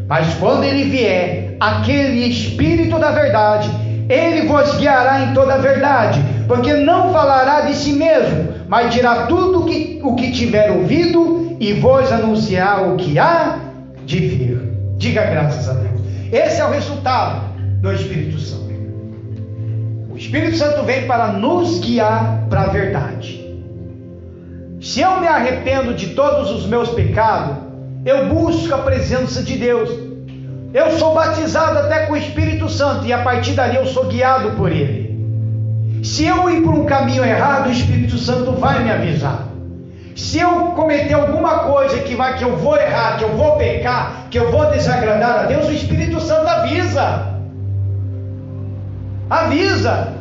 Mas quando ele vier, aquele Espírito da verdade, ele vos guiará em toda a verdade, porque não falará de si mesmo, mas dirá tudo o que tiver ouvido e vos anunciar o que há de vir. Diga graças a Deus. Esse é o resultado do Espírito Santo. O Espírito Santo vem para nos guiar para a verdade. Se eu me arrependo de todos os meus pecados, eu busco a presença de Deus. Eu sou batizado até com o Espírito Santo e a partir dali eu sou guiado por Ele. Se eu ir por um caminho errado, o Espírito Santo vai me avisar. Se eu cometer alguma coisa que eu vou errar, que eu vou pecar, que eu vou desagradar a Deus, o Espírito Santo avisa. Avisa.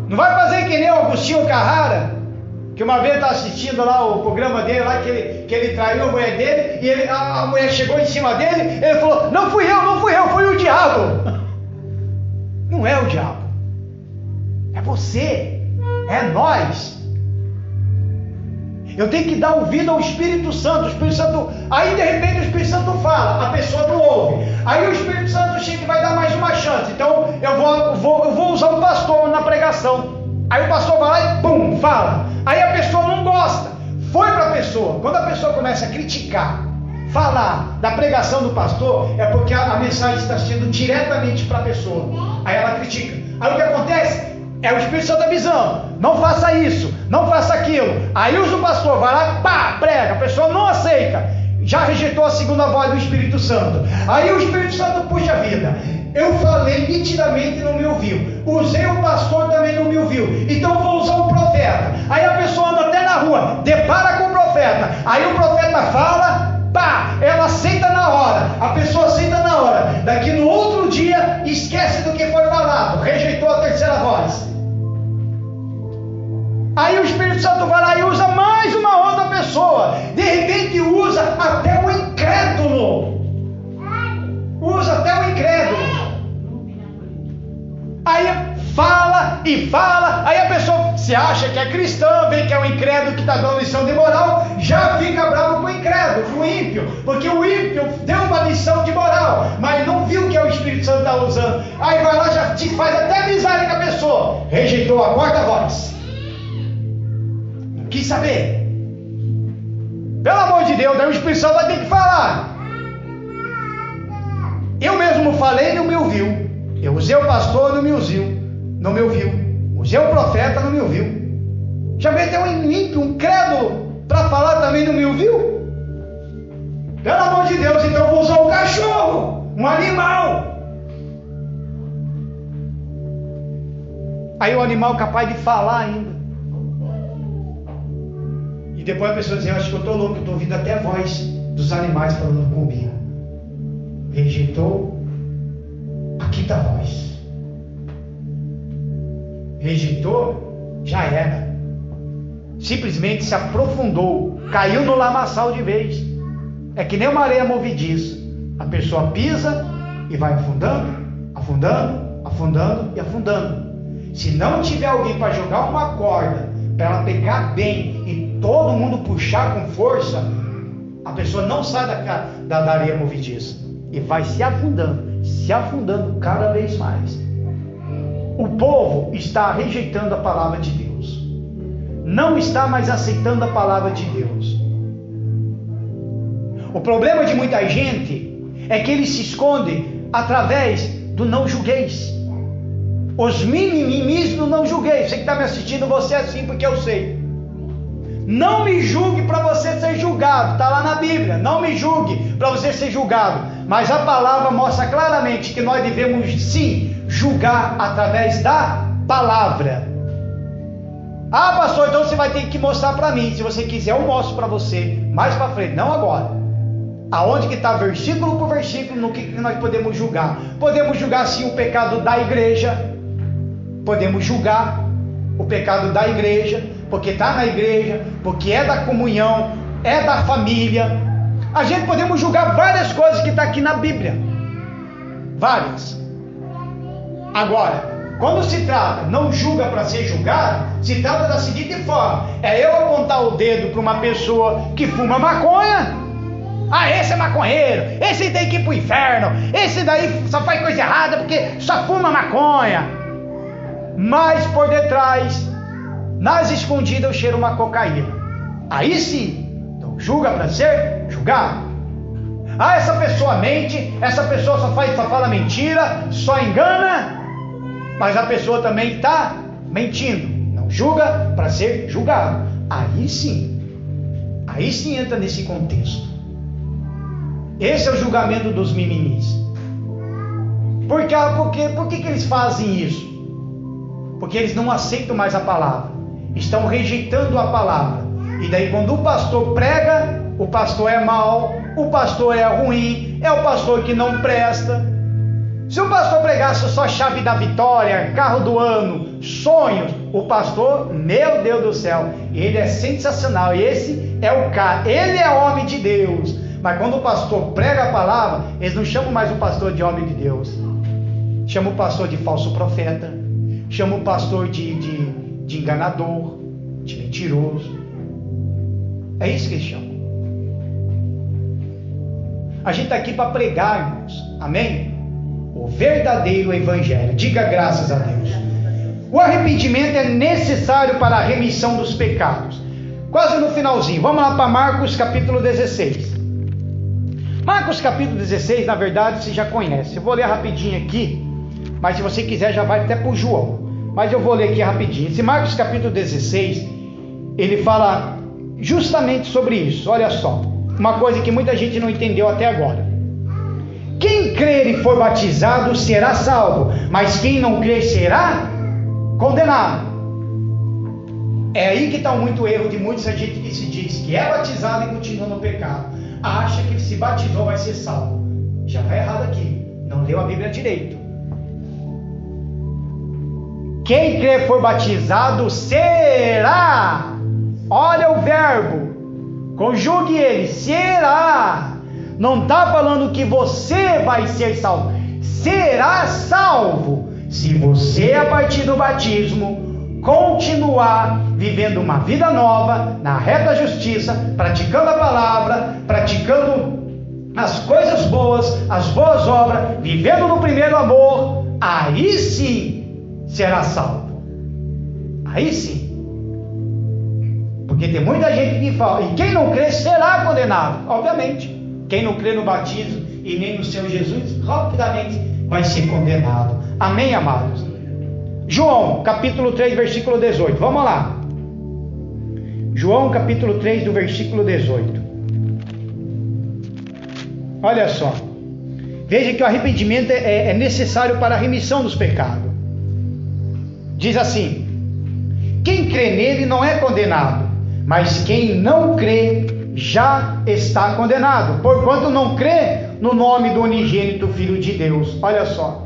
Não vai fazer que nem o Agostinho Carrara, que uma vez estava assistindo lá o programa dele, lá que ele traiu a mulher dele, e a mulher chegou em cima dele, ele falou: não fui eu, foi o diabo. Não é o diabo, é você, é nós. Eu tenho que dar ouvido ao Espírito Santo. O Espírito Santo, aí de repente o Espírito Santo fala, a pessoa não ouve. Aí o Espírito Santo chega e vai dar mais uma chance. Então eu vou usar o pastor na pregação. Aí o pastor vai lá e pum, fala. Aí a pessoa não gosta. Foi para a pessoa. Quando a pessoa começa a criticar, falar da pregação do pastor, é porque a mensagem está sendo diretamente para a pessoa. Aí ela critica. Aí o que acontece? É o Espírito Santo avisando: não faça isso, não faça aquilo. Aí usa o pastor, vai lá, pá, prega. A pessoa não aceita, já rejeitou a segunda voz do Espírito Santo. Aí o Espírito Santo puxa a vida. Eu falei nitidamente e não me ouviu. Usei o pastor, também não me ouviu. Então vou usar o profeta. Aí a pessoa anda até na rua, depara com o profeta. Aí o profeta fala, pá, ela aceita na hora. A pessoa aceita na hora. Daqui no outro dia, esquece do que foi falado. Rejeitou a terceira voz. Aí o Espírito Santo vai lá e usa mais uma outra pessoa. De repente fala e fala, aí a pessoa se acha que é cristã, vê que é o incrédulo que está dando lição de moral, já fica bravo com o incrédulo, com o ímpio, porque o ímpio deu uma lição de moral, mas não viu que é o Espírito Santo está usando, aí vai lá, já te faz até amizade com a pessoa, rejeitou a porta-voz, não quis saber. Pelo amor de Deus, aí o Espírito Santo vai ter que falar. Eu mesmo falei e não me ouviu. Eu usei o pastor e não me ouviu. Usei o profeta e não me ouviu. Chamei até um ímpio, um crédulo para falar também e não me ouviu. Pelo amor de Deus, então eu vou usar um cachorro, um animal. Aí o animal capaz de falar ainda. E depois a pessoa diz, eu acho que eu estou louco, eu estou ouvindo até a voz dos animais falando comigo. Rejeitou a quinta voz. Rejeitou, já era. Simplesmente se aprofundou, caiu no lamaçal de vez. É que nem uma areia movediça. A pessoa pisa e vai afundando, afundando, afundando e afundando. Se não tiver alguém para jogar uma corda, para ela pegar bem e todo mundo puxar com força, a pessoa não sai da areia movediça. E vai se afundando cada vez mais. O povo está rejeitando a palavra de Deus. Não está mais aceitando a palavra de Deus. O problema de muita gente é que eles se escondem através do não julgueis. Os mimimis do não julgueis. Você que está me assistindo, você é assim porque eu sei. Não me julgue para você ser julgado. Está lá na Bíblia. Não me julgue para você ser julgado. Mas a palavra mostra claramente que nós devemos sim julgar através da palavra. Ah, pastor, então você vai ter que mostrar para mim. Se você quiser, eu mostro para você mais para frente, não agora. Aonde que está versículo por versículo, no que nós podemos julgar? Podemos julgar sim o pecado da igreja. Podemos julgar o pecado da igreja, porque está na igreja, porque é da comunhão, é da família. A gente podemos julgar várias coisas que está aqui na Bíblia. Várias. Agora, quando se trata, não julga para ser julgado, se trata da seguinte forma: é eu apontar o dedo para uma pessoa que fuma maconha. Ah, esse é maconheiro, esse tem que ir para o inferno, esse daí só faz coisa errada porque só fuma maconha. Mas por detrás, nas escondidas, eu cheiro uma cocaína. Aí sim, então julga para ser julgado. Ah, essa pessoa mente, essa pessoa só fala mentira, só engana, mas a pessoa também está mentindo. Não julga para ser julgado. Aí sim entra nesse contexto. Esse é o julgamento dos mimimis. Por que eles fazem isso? Porque eles não aceitam mais a palavra, estão rejeitando a palavra. E daí quando o pastor prega, o pastor é mau, o pastor é ruim, é o pastor que não presta. Se o pastor pregasse só chave da vitória, carro do ano, sonhos, o pastor, meu Deus do céu, ele é sensacional, esse é o cara, ele é homem de Deus. Mas quando o pastor prega a palavra, eles não chamam mais o pastor de homem de Deus, chamam o pastor de falso profeta, chamam o pastor de enganador, de mentiroso. É isso que eles chamam. A gente está aqui para pregar, irmãos, amém? O verdadeiro evangelho. Diga graças a Deus. O arrependimento é necessário para a remissão dos pecados. Quase no finalzinho, vamos lá para Marcos capítulo 16. Marcos capítulo 16, na verdade, você já conhece. Eu vou ler rapidinho aqui, mas se você quiser já vai até para o João. Mas eu vou ler aqui rapidinho. Esse Marcos capítulo 16, ele fala justamente sobre isso. Olha só, uma coisa que muita gente não entendeu até agora. Quem crer e for batizado será salvo, mas quem não crer será condenado. É aí que está muito erro de muita gente que se diz que é batizado e continua no pecado. Acha que se batizou vai ser salvo. Já está errado aqui, não leu a Bíblia direito. Quem crer e for batizado será. Olha o verbo, conjugue ele, será. Não está falando que você vai ser salvo, será salvo. Se você, a partir do batismo, continuar vivendo uma vida nova, na reta justiça, praticando a palavra, praticando as coisas boas, as boas obras, vivendo no primeiro amor, aí sim será salvo. Aí sim. Porque tem muita gente que fala, e quem não crê será condenado. Obviamente, quem não crê no batismo e nem no Senhor Jesus, rapidamente vai ser condenado. Amém, amados? João, capítulo 3, versículo 18. Vamos lá. João, capítulo 3, do versículo 18. Olha só. Veja que o arrependimento é necessário para a remissão dos pecados. Diz assim: quem crê nele não é condenado, mas quem não crê já está condenado, porquanto não crê no nome do unigênito Filho de Deus. Olha só.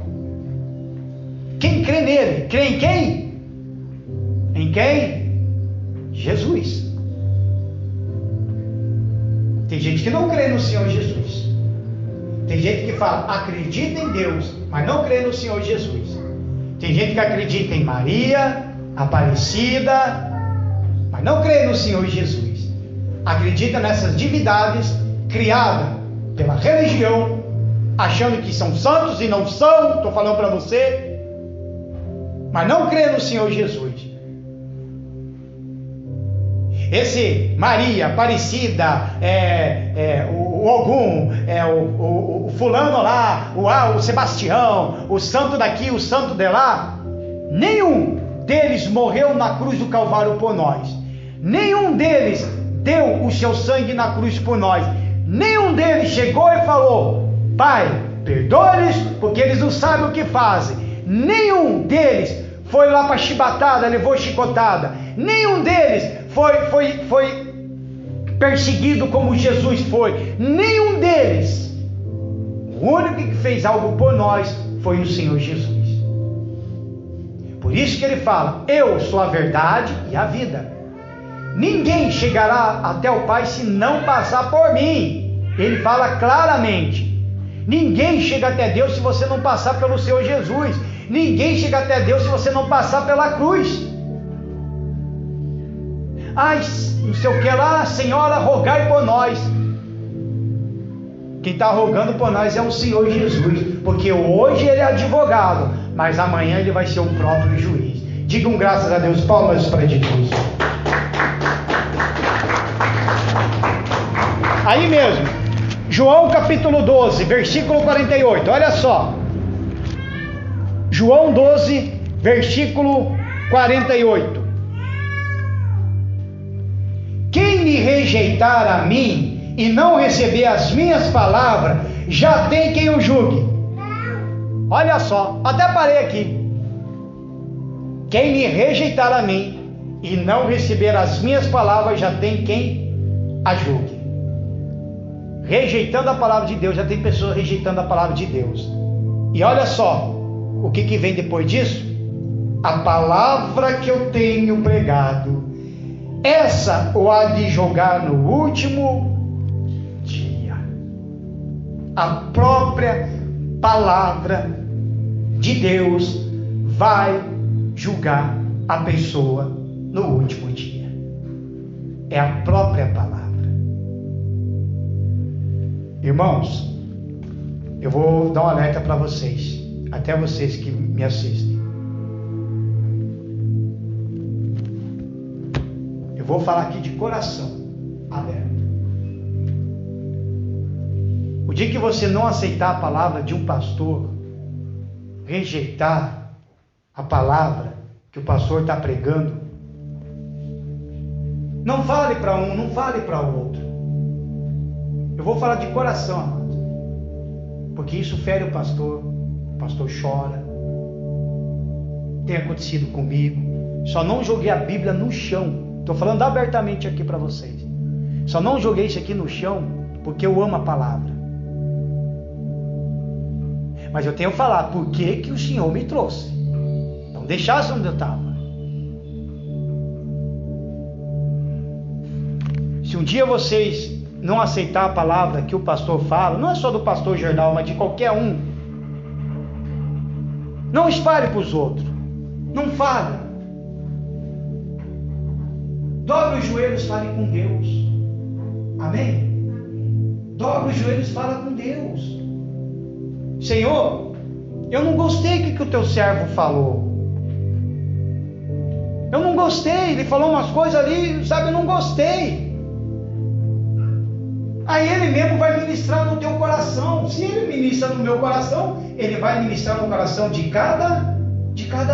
Quem crê nele, crê em quem? Em quem? Jesus. Tem gente que não crê no Senhor Jesus. Tem gente que fala, acredita em Deus, mas não crê no Senhor Jesus. Tem gente que acredita em Maria, Aparecida, mas não crê no Senhor Jesus. Acredita nessas divindades criadas pela religião, achando que são santos e não são, estou falando para você, mas não crê no Senhor Jesus. Esse Maria, Aparecida, o Ogum, o fulano lá, o Sebastião, o santo daqui, o santo de lá, nenhum deles morreu na cruz do Calvário por nós. Nenhum deles deu o seu sangue na cruz por nós. Nenhum deles chegou e falou: Pai, perdoa-lhes porque eles não sabem o que fazem. Nenhum deles foi lá para chibatada, levou chicotada. Nenhum deles foi perseguido como Jesus foi. Nenhum deles. O único que fez algo por nós foi o Senhor Jesus. Por isso que ele fala: eu sou a verdade e a vida. Ninguém chegará até o Pai se não passar por mim. Ele fala claramente. Ninguém chega até Deus se você não passar pelo Senhor Jesus. Ninguém chega até Deus se você não passar pela cruz. Ai, não sei o que lá, Senhora, rogai por nós. Quem está rogando por nós é o Senhor Jesus, porque hoje ele é advogado, mas amanhã ele vai ser o próprio juiz. Digam graças a Deus, palmas para Jesus. Aí mesmo, João capítulo 12, versículo 48, olha só. João 12, versículo 48. Quem me rejeitar a mim e não receber as minhas palavras, já tem quem o julgue. Olha só, até parei aqui. Quem me rejeitar a mim e não receber as minhas palavras, já tem quem a julgue. Rejeitando a palavra de Deus, já tem pessoas rejeitando a palavra de Deus. E olha só, o que vem depois disso? A palavra que eu tenho pregado, essa o há de julgar no último dia. A própria palavra de Deus vai julgar a pessoa no último dia. É a própria palavra. Irmãos, eu vou dar um alerta para vocês, até vocês que me assistem. Eu vou falar aqui de coração aberto. O dia que você não aceitar a palavra de um pastor, rejeitar a palavra que o pastor está pregando, não fale para um, não fale para o outro. Eu vou falar de coração, amado, porque isso fere o pastor chora. Tem acontecido comigo. Só não joguei a Bíblia no chão. Estou falando abertamente aqui para vocês. Só não joguei isso aqui no chão porque eu amo a palavra. Mas eu tenho que falar por que o Senhor me trouxe. Não deixasse onde eu estava. Se um dia vocês não aceitar a palavra que o pastor fala, não é só do pastor Jornal, mas de qualquer um, Não espalhe para os outros. Não fale. Dobre os joelhos, fale com Deus. Amém? Dobre os joelhos, fala com Deus. Senhor, eu não gostei do que o teu servo falou. Eu não gostei. Ele falou umas coisas ali, sabe, eu não gostei. Aí ele mesmo vai ministrar no teu coração. Se ele ministra no meu coração, ele vai ministrar no coração de cada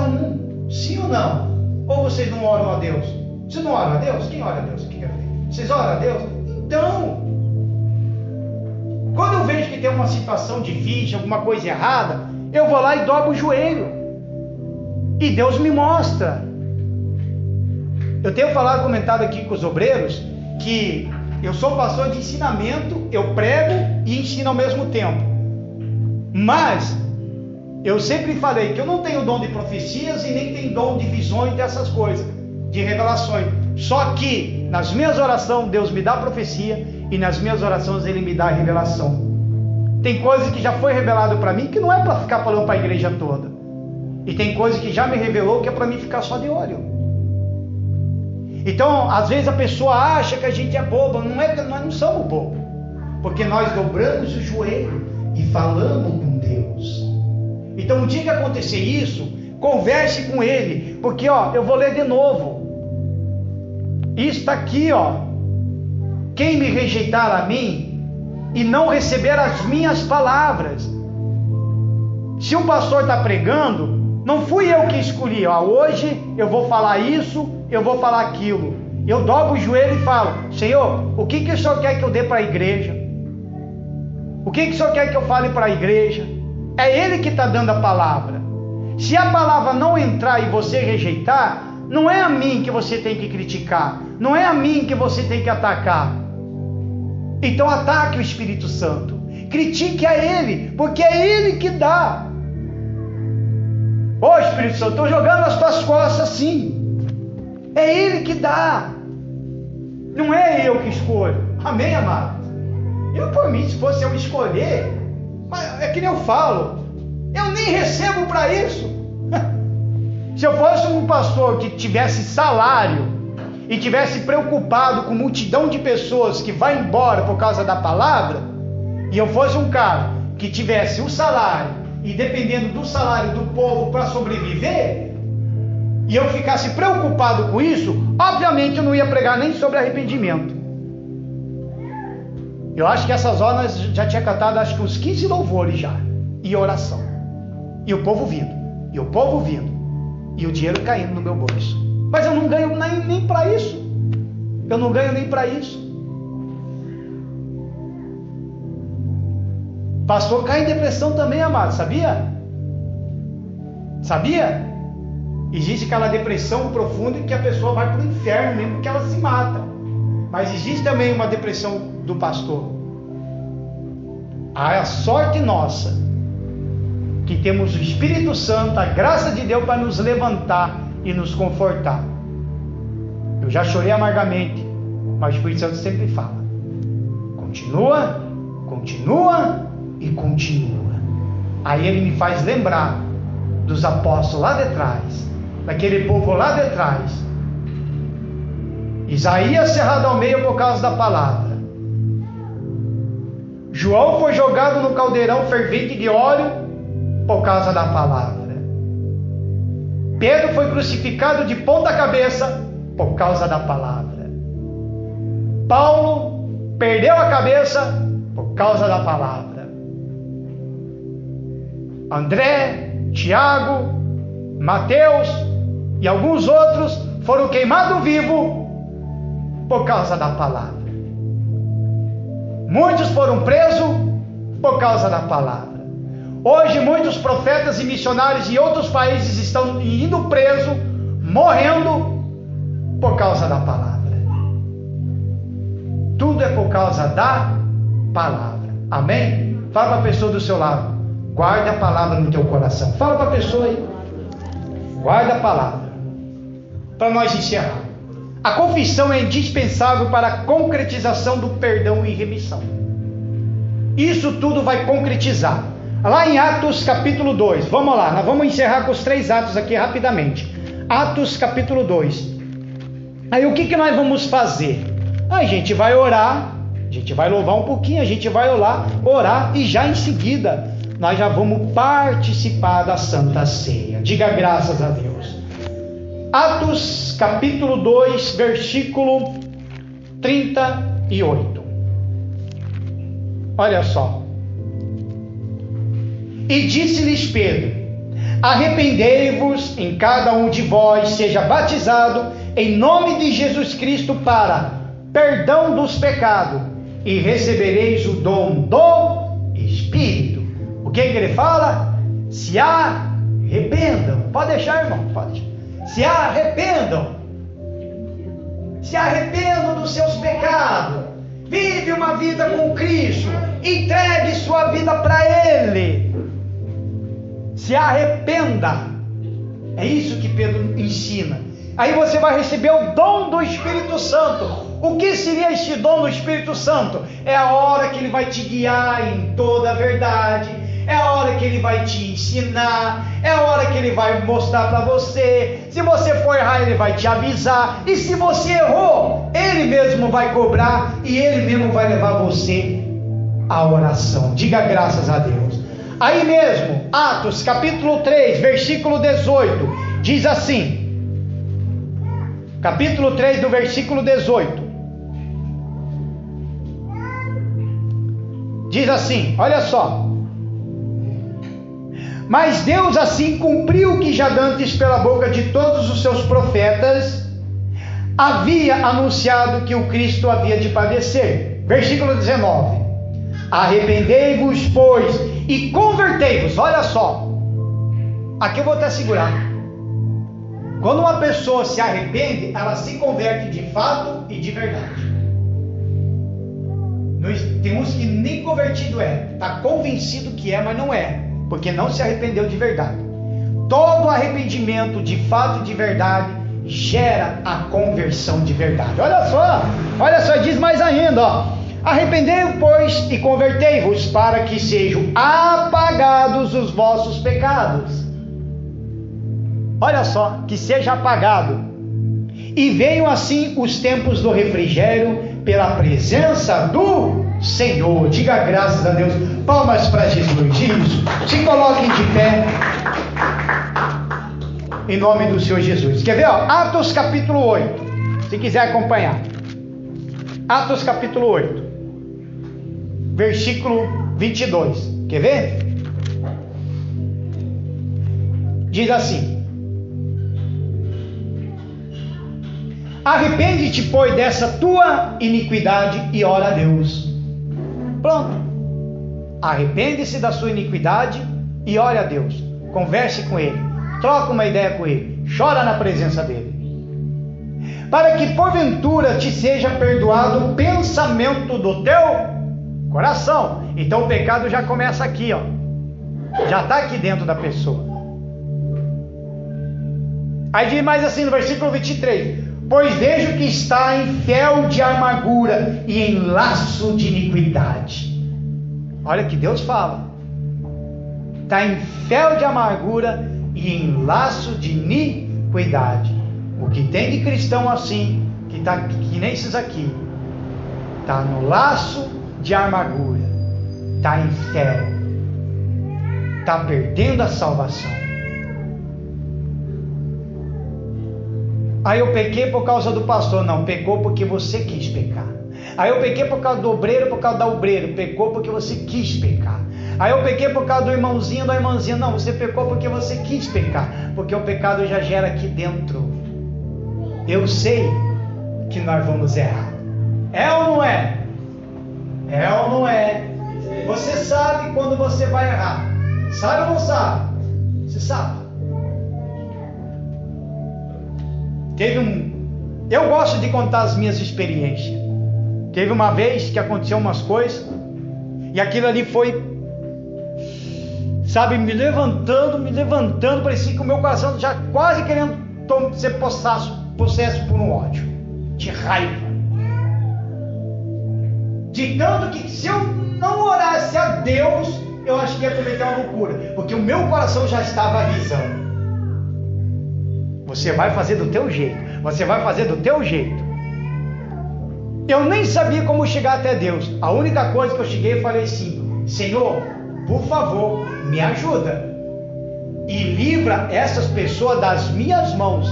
um. Sim ou não? Ou vocês não oram a Deus? Vocês não oram a Deus? Quem ora a Deus aqui? Vocês oram a Deus? Então, quando eu vejo que tem uma situação difícil, alguma coisa errada, eu vou lá e dobro o joelho. E Deus me mostra. Eu tenho comentado aqui com os obreiros, que eu sou pastor de ensinamento, eu prego e ensino ao mesmo tempo. Mas eu sempre falei que eu não tenho dom de profecias e nem tenho dom de visões dessas coisas, de revelações. Só que nas minhas orações Deus me dá profecia e nas minhas orações Ele me dá revelação. Tem coisa que já foi revelado para mim que não é para ficar falando para a igreja toda. E tem coisa que já me revelou que é para mim ficar só de olho. Então, às vezes a pessoa acha que a gente é bobo. Não é que nós não somos bobos, porque nós dobramos o joelho e falamos com Deus. Então, um dia que acontecer isso, converse com Ele, porque eu vou ler de novo. Isso está aqui, quem me rejeitar a mim e não receber as minhas palavras. Se o pastor está pregando, não fui eu que escolhi, hoje eu vou falar isso, eu vou falar aquilo. Eu dobro o joelho e falo: Senhor, o que o Senhor quer que eu dê para a igreja? O que o Senhor quer que eu fale para a igreja? É Ele que está dando a palavra. Se a palavra não entrar e você rejeitar, não é a mim que você tem que criticar, não é a mim que você tem que atacar. Então ataque o Espírito Santo, critique a Ele, porque é Ele que dá. Ô Espírito Santo, estou jogando nas tuas costas sim. É Ele que dá. Não é eu que escolho. Amém, amado? Eu, por mim, se fosse eu escolher, mas é que nem eu falo, eu nem recebo para isso. Se eu fosse um pastor que tivesse salário e tivesse preocupado com multidão de pessoas que vai embora por causa da palavra, e eu fosse um cara que tivesse o salário e dependendo do salário do povo para sobreviver, e eu ficasse preocupado com isso, obviamente eu não ia pregar nem sobre arrependimento. Eu acho que essas horas já tinha cantado acho que uns 15 louvores já, e oração, e o povo vindo, e o povo vindo, e o dinheiro caindo no meu bolso. Mas eu não ganho nem para isso. Eu não ganho nem para isso. Pastor cai em depressão também, amado, sabia? Sabia? Existe aquela depressão profunda que a pessoa vai para o inferno mesmo, que ela se mata. Mas existe também uma depressão do pastor. A sorte nossa que temos o Espírito Santo, a graça de Deus para nos levantar e nos confortar. Eu já chorei amargamente, mas o Espírito Santo sempre fala: continua, continua e continua. Aí ele me faz lembrar dos apóstolos lá de trás, daquele povo lá de trás. Isaías cerrado ao meio por causa da palavra. João foi jogado no caldeirão fervente de óleo por causa da palavra. Pedro foi crucificado de ponta cabeça por causa da palavra. Paulo perdeu a cabeça por causa da palavra. André, Tiago, Mateus e alguns outros foram queimados vivos por causa da palavra. Muitos foram presos por causa da palavra. Hoje muitos profetas e missionários de outros países estão indo presos, morrendo por causa da palavra. Tudo é por causa da palavra. Amém? Fala para a pessoa do seu lado: guarde a palavra no teu coração. Fala para a pessoa aí: guarda a palavra. Para nós encerrar, a confissão é indispensável para a concretização do perdão e remissão. Isso tudo vai concretizar. Lá em Atos capítulo 2, vamos lá, nós vamos encerrar com os 3 atos aqui rapidamente. Atos capítulo 2. Aí o que nós vamos fazer? A gente vai orar, a gente vai louvar um pouquinho, a gente vai orar e já em seguida nós já vamos participar da Santa Ceia. Diga graças a Deus. Atos capítulo 2, versículo 38. Olha só. E disse-lhes Pedro: arrependei-vos, em cada um de vós seja batizado em nome de Jesus Cristo para perdão dos pecados, e recebereis o dom do Espírito. O que ele fala? Se arrependam. Pode deixar, irmão, pode deixar. Se arrependam. Se arrependam dos seus pecados. Vive uma vida com Cristo. Entregue sua vida para Ele. Se arrependa. É isso que Pedro ensina. Aí você vai receber o dom do Espírito Santo. O que seria este dom do Espírito Santo? É a hora que Ele vai te guiar em toda a verdade. É a hora que Ele vai te ensinar. É a hora que Ele vai mostrar para você. Se você for errar, Ele vai te avisar. E se você errou, Ele mesmo vai cobrar. E Ele mesmo vai levar você à oração. Diga graças a Deus. Aí mesmo, Atos capítulo 3, versículo 18, diz assim, capítulo 3 do versículo 18, diz assim, olha só: mas Deus assim cumpriu o que já dantes pela boca de todos os seus profetas havia anunciado, que o Cristo havia de padecer. Versículo 19: arrependei-vos, pois, e convertei-vos. Olha só, aqui eu vou até segurar. Quando uma pessoa se arrepende, ela se converte de fato e de verdade. Tem uns que nem convertido é, está convencido que é, mas não é, porque não se arrependeu de verdade. Todo arrependimento de fato e de verdade gera a conversão de verdade. Olha só, diz mais ainda, ó: arrependei-vos, pois, e convertei-vos, para que sejam apagados os vossos pecados. Olha só, que seja apagado. E venham assim os tempos do refrigério pela presença do Senhor. Diga graças a Deus. Palmas para Jesus. Isso. Se coloquem de pé. Em nome do Senhor Jesus. Quer ver? Ó? Atos capítulo 8. Se quiser acompanhar. Atos capítulo 8. Versículo 22. Quer ver? Diz assim: arrepende-te, pois, dessa tua iniquidade e ora a Deus. Pronto. Arrepende-se da sua iniquidade e ore a Deus. Converse com Ele. Troca uma ideia com Ele. Chora na presença dEle. Para que porventura te seja perdoado o pensamento do teu coração. Então o pecado já começa aqui, ó. Já está aqui dentro da pessoa. Aí diz mais assim no versículo 23: pois vejo que está em fel de amargura e em laço de iniquidade. Olha que Deus fala. Está em fel de amargura e em laço de iniquidade. O que tem de cristão assim, que nem esses aqui, está no laço de amargura, está em fel, está perdendo a salvação. Aí eu pequei por causa do pastor. Não, pecou porque você quis pecar. Aí eu pequei por causa do obreiro, por causa da obreira. Pecou porque você quis pecar. Aí eu pequei por causa do irmãozinho, da irmãzinha. Não, você pecou porque você quis pecar. Porque o pecado já gera aqui dentro. Eu sei que nós vamos errar. É ou não é? É ou não é? Você sabe quando você vai errar. Sabe ou não sabe? Você sabe. Eu gosto de contar as minhas experiências. Teve uma vez que aconteceu umas coisas, e aquilo ali foi, sabe, me levantando, parecia que o meu coração já quase querendo ser possesso por um ódio, de raiva. De tanto que se eu não orasse a Deus, eu acho que ia cometer uma loucura, porque o meu coração já estava avisando. Você vai fazer do teu jeito, você vai fazer do teu jeito. Eu nem sabia como chegar até Deus. A única coisa que eu cheguei e falei assim: Senhor, por favor, me ajuda e livra essas pessoas das minhas mãos.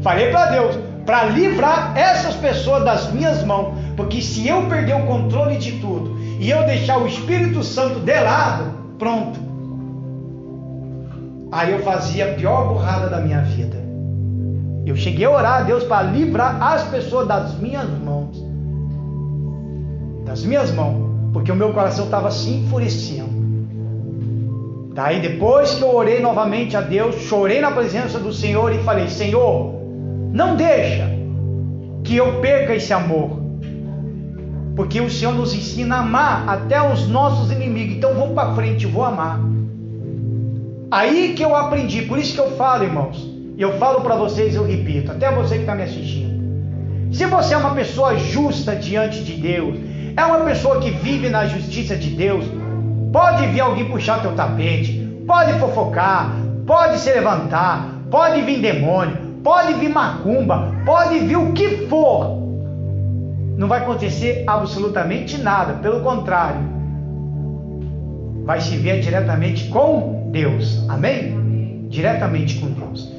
Falei para Deus, para livrar essas pessoas das minhas mãos, porque se eu perder o controle de tudo e eu deixar o Espírito Santo de lado, pronto, aí eu fazia a pior burrada da minha vida. Eu cheguei a orar a Deus para livrar as pessoas das minhas mãos, porque o meu coração estava se enfurecendo. Daí depois que eu orei novamente a Deus, chorei na presença do Senhor e falei: Senhor, não deixa que eu perca esse amor, porque o Senhor nos ensina a amar até os nossos inimigos. Então vamos para frente, vou amar. Aí que eu aprendi. Por isso que eu falo, irmãos, eu falo para vocês, eu repito, até você que está me assistindo: se você é uma pessoa justa diante de Deus, é uma pessoa que vive na justiça de Deus, pode vir alguém puxar teu tapete, pode fofocar, pode se levantar, pode vir demônio, pode vir macumba, pode vir o que for, não vai acontecer absolutamente nada. Pelo contrário, vai se ver diretamente com Deus. Amém? Diretamente com Deus,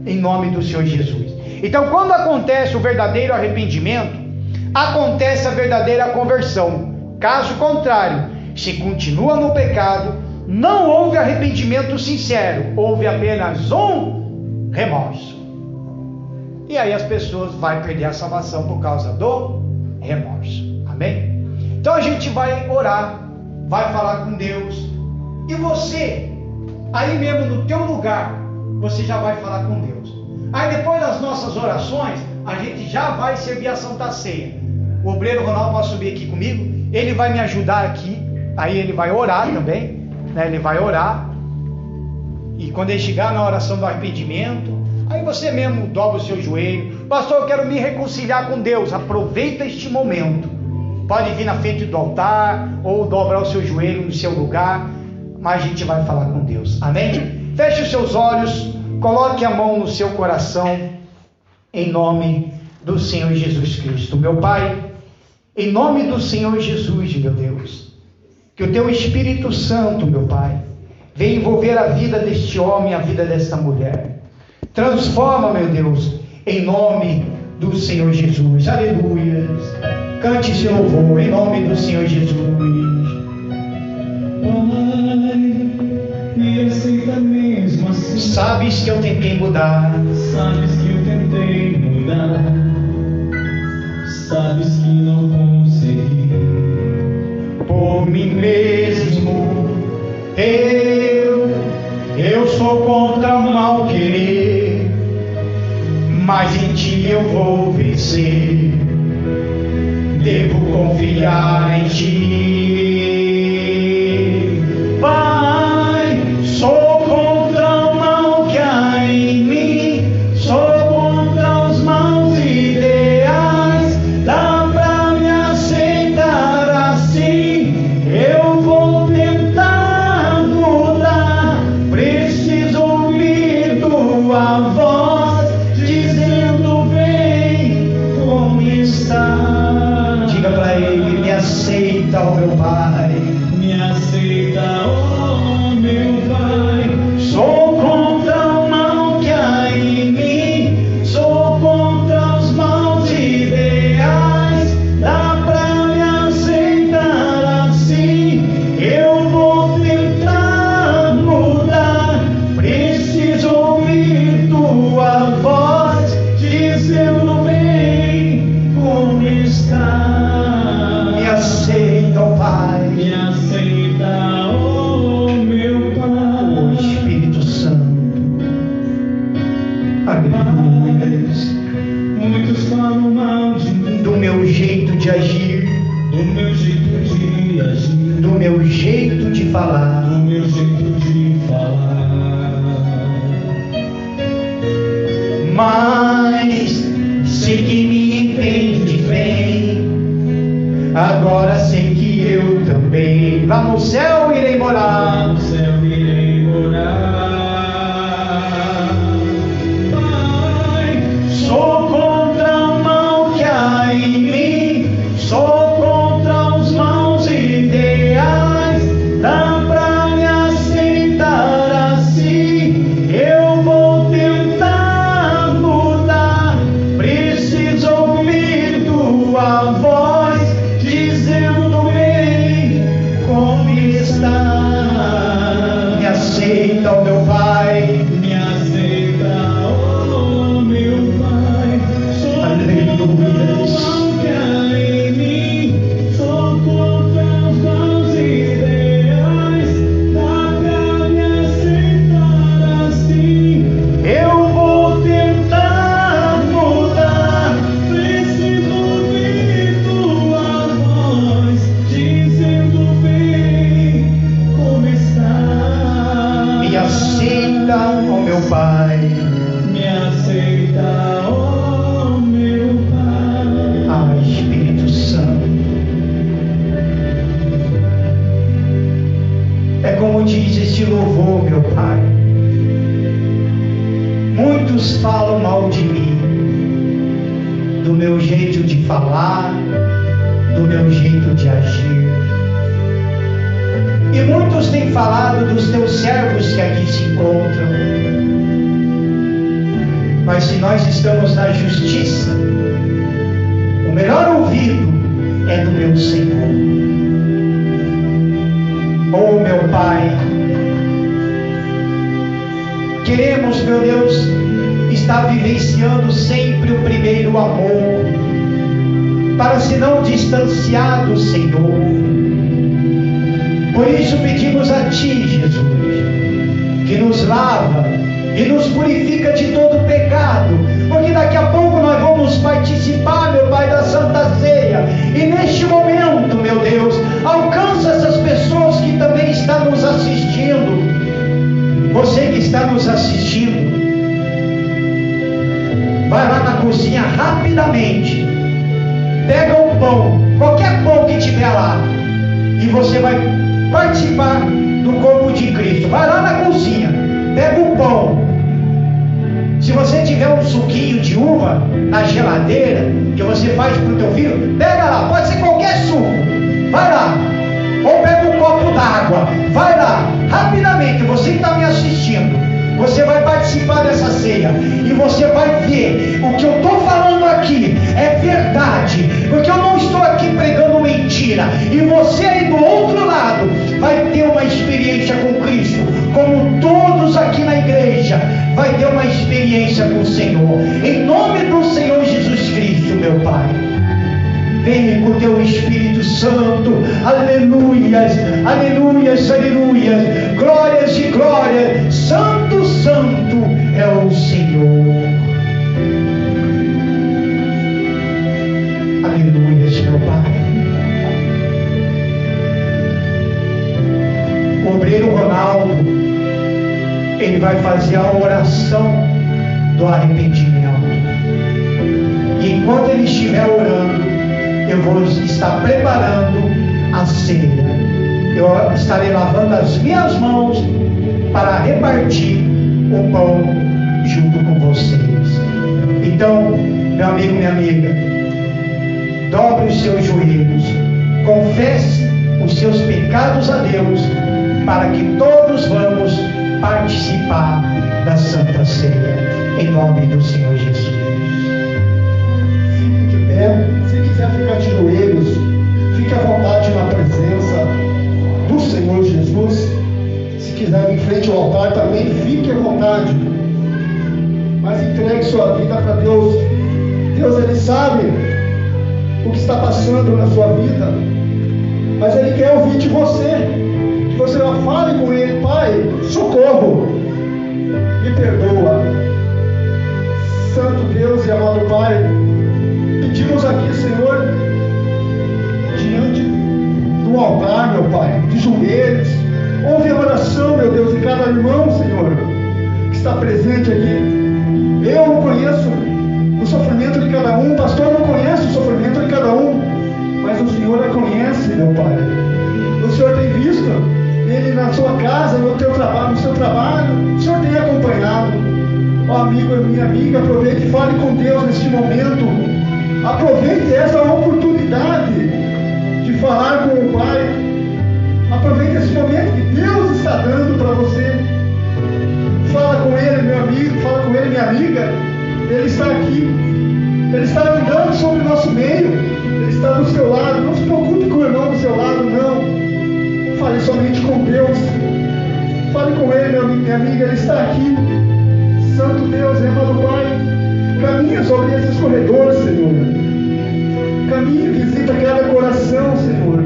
em nome do Senhor Jesus. Então, quando acontece o verdadeiro arrependimento, acontece a verdadeira conversão. Caso contrário, se continua no pecado, não houve arrependimento sincero, houve apenas um remorso. E aí as pessoas vão perder a salvação por causa do remorso. Amém? Então a gente vai orar, vai falar com Deus, e você, aí mesmo no teu lugar, você já vai falar com Deus. Aí depois das nossas orações, a gente já vai servir a Santa Ceia. O obreiro Ronaldo pode subir aqui comigo, ele vai me ajudar aqui, aí ele vai orar também, né? Ele vai orar, e quando ele chegar na oração do arrependimento, aí você mesmo dobra o seu joelho: pastor, eu quero me reconciliar com Deus. Aproveita este momento, pode vir na frente do altar, ou dobrar o seu joelho no seu lugar, mas a gente vai falar com Deus. Amém? Feche os seus olhos, coloque a mão no seu coração, em nome do Senhor Jesus Cristo. Meu Pai, em nome do Senhor Jesus, meu Deus, que o Teu Espírito Santo, meu Pai, venha envolver a vida deste homem, a vida desta mulher. Transforma, meu Deus, em nome do Senhor Jesus. Aleluia. Cante esse louvor em nome do Senhor Jesus. Pai, me aceita mesmo assim. Sabes que eu tentei mudar. Sabes que eu tentei mudar. Sabes que não consegui. Por mim mesmo, eu sou contra o mal querer, mas em Ti eu vou vencer. Devo confiar em Ti. Pai, sou contra o mal que há em mim, sou contra os maus ideais. Dá pra me aceitar assim? Eu vou tentar mudar. Preciso ouvir Tua voz dizendo: vem como está. Diga pra Ele: me aceita, ó meu Pai. Me aceita, oh meu Pai. Sou contra o mal que há em mim, sou contra os maus ideais. Dá pra me aceitar assim? Eu vou tentar mudar. Preciso ouvir Tua voz dizendo: vem como está. Me aceita, ó Pai. Me aceita, oh meu Pai. O Espírito Santo. Aleluia. Muitos falam mal de mim, Do meu jeito de agir, do meu jeito de agir, do meu jeito de falar, do meu jeito de falar. mas sei que me entende bem. Agora sei que eu também bem. Lá no céu irei morar. No céu irei morar. Pai, Sou contra o mal que há em mim, sou contra os maus ideais. Dá pra me aceitar assim? Eu vou tentar mudar. Preciso ouvir tua voz dizendo bem como está. Me aceita, ó meu Pai. me aceita, oh meu Pai. Sou Aleluia. contra o mal que há em mim, sou contra os maus ideais. Dá pra me aceitar assim? Eu vou tentar mudar. Preciso ouvir tua voz dizendo bem como está. Me aceita, ó meu Pai. Me aceita, oh meu Pai. Ah, Espírito Santo. É como diz este louvor, meu Pai. Muitos falam mal de mim, do meu jeito de falar, do meu jeito de agir. E muitos têm falado dos teus servos que aqui se encontram. Mas se nós estamos na justiça, o melhor ouvido é do meu Senhor. Oh meu Pai, queremos, meu Deus, estar vivenciando sempre o primeiro amor, para se não distanciar do Senhor. Por isso pedimos a Ti, Jesus, que nos lava e nos purifica de todo pecado, porque daqui a pouco nós vamos participar, meu Pai, da Santa Ceia. E neste momento, meu Deus, alcança essas pessoas que também estão nos assistindo. Você que está nos assistindo, vai lá na cozinha rapidamente, pega um pão, qualquer pão que tiver lá, e você vai participar do corpo de Cristo. Vai lá na cozinha, pega um pão. Se você tiver um suquinho de uva na geladeira, que você faz para o teu filho, pega lá, pode ser qualquer suco, vai lá. Ou pega um copo d'água, vai lá, rapidamente. Você que está me assistindo, você vai participar dessa ceia e você vai ver o que eu estou falando aqui é verdade, porque eu não estou aqui pregando mentira. E você aí do outro lado vai ter uma experiência com Cristo, como todos aqui na igreja vai ter uma experiência com o Senhor. Em nome do Senhor Jesus Cristo, meu Pai, venha com o teu Espírito Santo. Aleluias, aleluias, aleluias. Glórias e glórias. Santo, santo é o Senhor. Aleluias, meu Pai. O obreiro Ronaldo, ele vai fazer a oração do arrependimento. E enquanto ele estiver orando, eu vou estar preparando a ceia. Eu estarei lavando as minhas mãos para repartir o pão junto com vocês. Então, meu amigo, minha amiga, dobre os seus joelhos, confesse os seus pecados a Deus, para que todos vamos participar da Santa Ceia, em nome do Senhor Jesus. Fique de pé. Se quiser ficar de joelhos, fique à vontade na presença do Senhor Jesus. Se quiser vir em frente ao altar também, fique à vontade. Mas entregue sua vida para Deus. Deus, Ele sabe o que está passando na sua vida, mas Ele quer ouvir de você. Que você fale com Ele: Pai, socorro, me perdoa. Santo Deus e amado Pai, pedimos aqui, Senhor, diante do altar, meu Pai, de joelhos, ouve a oração, meu Deus, de cada irmão, Senhor, que está presente aqui. Eu não conheço o sofrimento de cada um, o pastor não conhece o sofrimento de cada um, mas o Senhor a conhece, meu Pai. O busca, Ele na sua casa, no seu trabalho, o Senhor tem acompanhado. Ó amigo, minha amiga, aproveite e fale com Deus neste momento. Aproveite essa oportunidade de falar com o Pai. Aproveite esse momento que Deus está dando para você. Fala com Ele, meu amigo, fala com Ele, minha amiga. Ele está aqui. Ele está andando sobre o nosso meio. Ele está do seu lado. Não se preocupe com o irmão do seu lado, não. Fale somente com Deus. Fale com Ele, meu amigo, minha amiga. Ele está aqui. Santo Deus, amado Pai, caminha sobre esses corredores, Senhor. Caminha e visita cada coração, Senhor.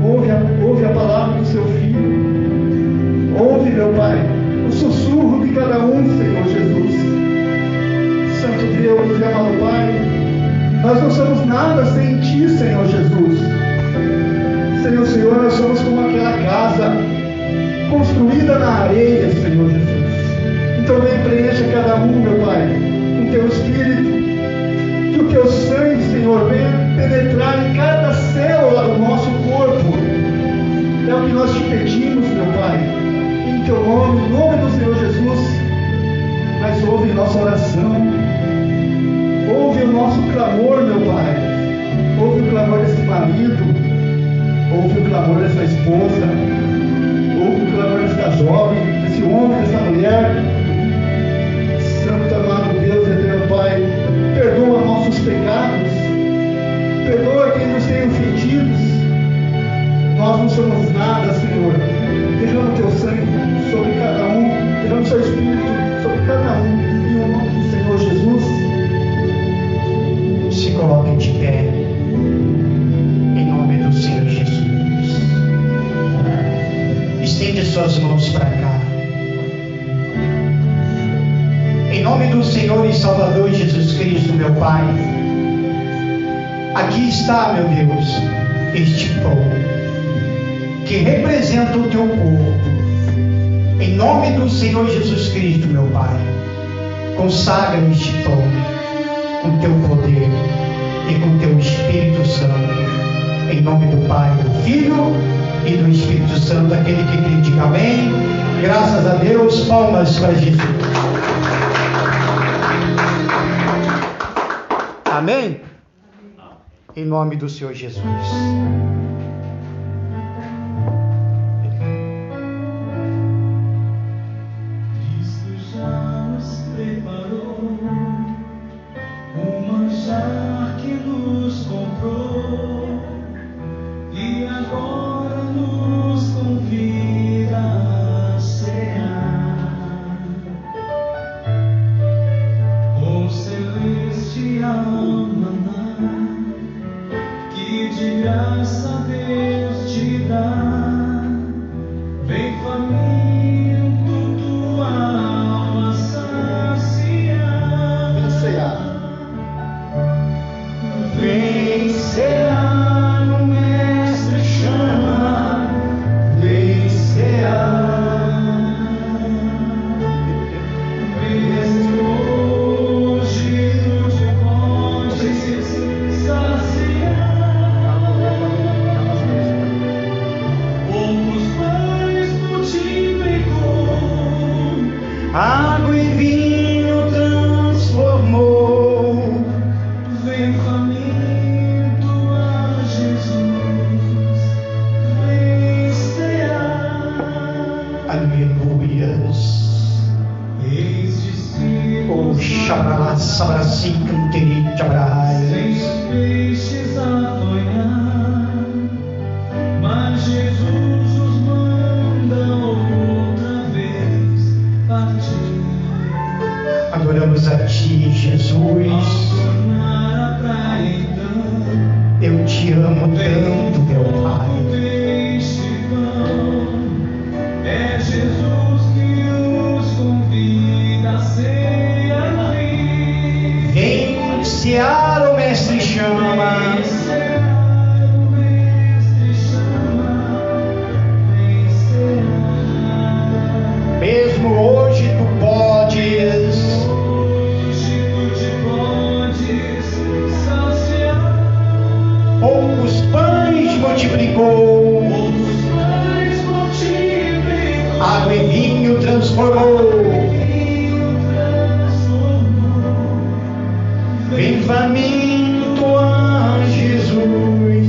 Ouve a palavra do seu Filho. Ouve, meu Pai, o sussurro de cada um, Senhor Jesus. Santo Deus e amado Pai, nós não somos nada sem Ti, Senhor Jesus. Senhor, nós somos como aquela casa construída na areia, Senhor Jesus. Então vem preencha cada um, meu Pai, com Teu Espírito. Que o Teu sangue, Senhor, venha penetrar em cada célula do nosso corpo. É o que nós te pedimos, meu Pai. Em Teu nome, em nome do Senhor Jesus. Mas ouve nossa oração. Ouve o nosso clamor, meu Pai. Ouve o clamor desse marido. Ouve o clamor dessa esposa. Ouve o clamor dessa jovem, desse homem, dessa mulher. Santo amado Deus, eterno Pai, perdoa nossos pecados, perdoa quem nos tem ofendido. Nós não somos nada, Senhor. Derrama o Teu sangue sobre cada um, derrama o Seu Espírito sobre cada um, em nome do Senhor Jesus. Se coloque de pé, em nome do Senhor Jesus. Estende suas mãos para cá. Em nome do Senhor e Salvador Jesus Cristo, meu Pai, aqui está, meu Deus, este pão, que representa o Teu corpo. Em nome do Senhor Jesus Cristo, meu Pai, consagra este pão com Teu poder e com Teu Espírito Santo. Em nome do Pai, do Filho e do Espírito Santo, aquele que crê, diga amém. Graças a Deus, palmas para Jesus. Amém? Em nome do Senhor Jesus. Cristo já nos preparou um manjar que nos comprou e agora nos convida a cear com celestial maná que de graça Deus te dá. Vem faminto tua alma saciar. Vem cear, o Mestre chama. Vem cear. Vem hoje tu te podes saciar. Poucos pães multiplicou, Água e vinho transformou. vem faminto a Jesus, vem cear. Aleluias. Eis Oh, discípulos, xabrá, sabraci, canteri, xabrai. sem peixes a banhar, mas Jesus os manda outra vez partir. Adoramos a Ti, Ao Jesus. tornar a praia então, Eu te amo tanto, meu Pai. peixe e pão, é Jesus que nos convida a ceia. Vem cear, o Mestre chama. Vem cear, o Mestre chama. Vem cear. Mesmo hoje tu podes. Hoje tu te podes saciar. Poucos pães multiplicou. Poucos transformou. Vem faminto a Jesus,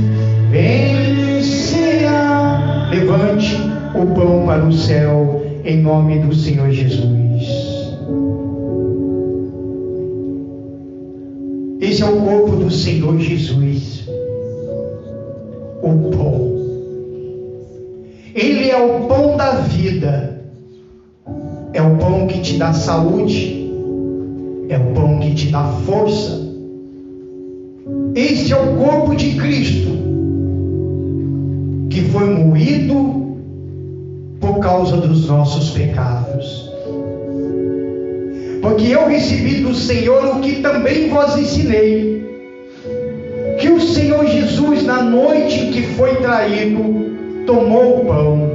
vem cear. Levante o pão para o céu, em nome do Senhor Jesus. Esse é o corpo do Senhor Jesus, o pão. Ele é o pão da vida, é o pão que te dá saúde, é o pão que te dá força. Este é o corpo de Cristo, que foi moído por causa dos nossos pecados. Porque eu recebi do Senhor o que também vos ensinei, que o Senhor Jesus, na noite em que foi traído, tomou o pão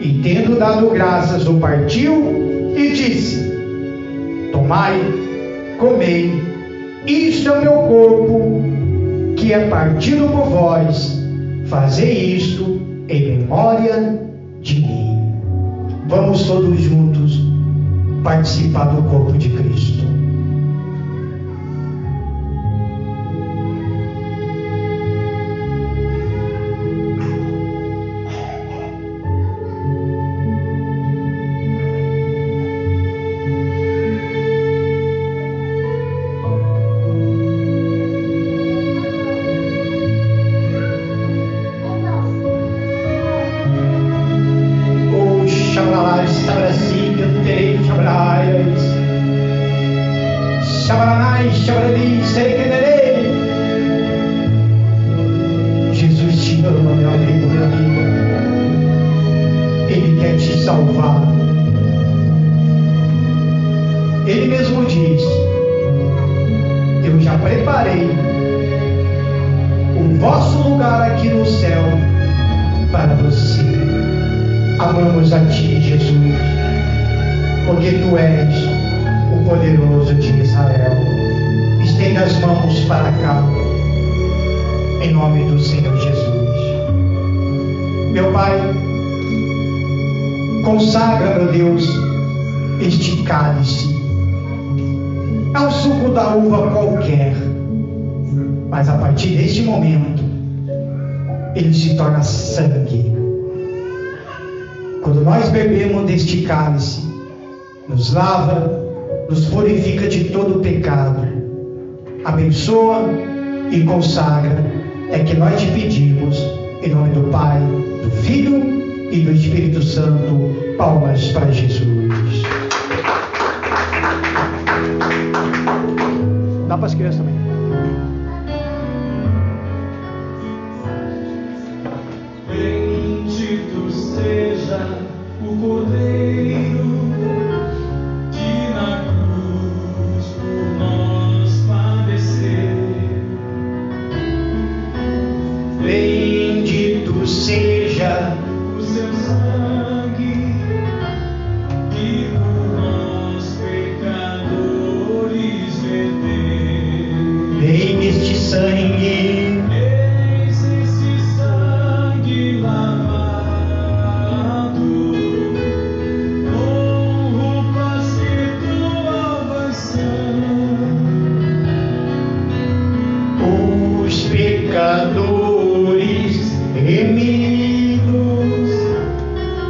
e, tendo dado graças, o partiu e disse: tomai, comei, isto é o meu corpo, que é partido por vós, fazei isto em memória de mim. Vamos todos juntos participar do corpo de Cristo. Jesus te ama, meu amigo, minha amiga. Ele quer te salvar. Ele mesmo diz: eu já preparei o vosso lugar aqui no céu para você. Amamos a ti, Jesus, porque tu és o poderoso de Israel. Estenda as mãos para cá, em nome do Senhor Jesus. Meu Pai, consagra, meu Deus, este cálice. É um suco da uva qualquer, mas a partir deste momento ele se torna sangue. Quando nós bebemos deste cálice, nos lava, nos purifica de todo pecado, abençoa e consagra. É que nós te pedimos, em nome do Pai, do Filho e do Espírito Santo. Palmas para Jesus. Dá para as crianças também. Bendito seja o Cordeiro que na cruz por nós padeceu. Bendito seja O seu sangue que por nós pecadores verteu. Vem este sangue, Eis esse sangue lavado com roupas que tua sangue. os pecadores remidos,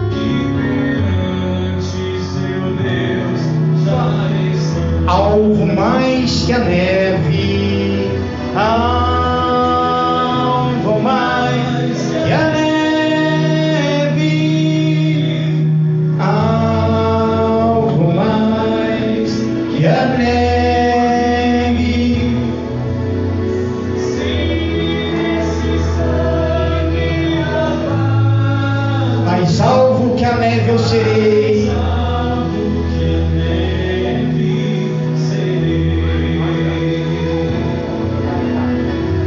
Que perante seu Deus já estão. alvo mais que a neve, alvo mais que a neve, alvo mais que a neve. Sim, esse sangue lavado, Mais alvo que a neve eu serei, salvo que a neve serei.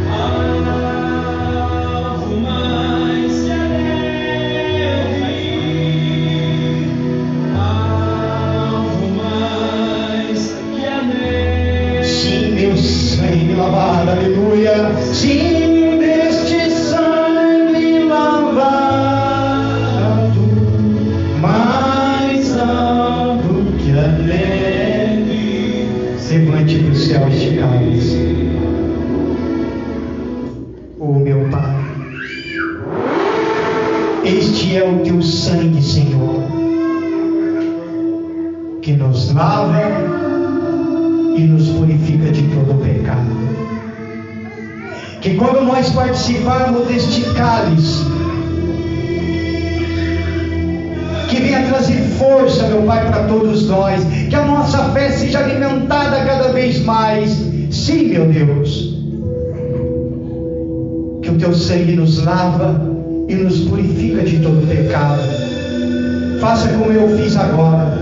Alvo mais que a neve, alvo mais que a neve. sim, meu sangue lavado, aleluia, sim, deste sangue lavado, mais alvo levante para o céu este cálice. Oh meu Pai, este é o teu sangue, Senhor, que nos lava e nos purifica de todo o pecado. Que quando nós participarmos deste cálice, que venha trazer força, meu Pai, para todos nós, que a nossa fé seja alimentada cada vez mais. Sim, meu Deus, que o teu sangue nos lava e nos purifica de todo pecado. Faça como eu fiz agora.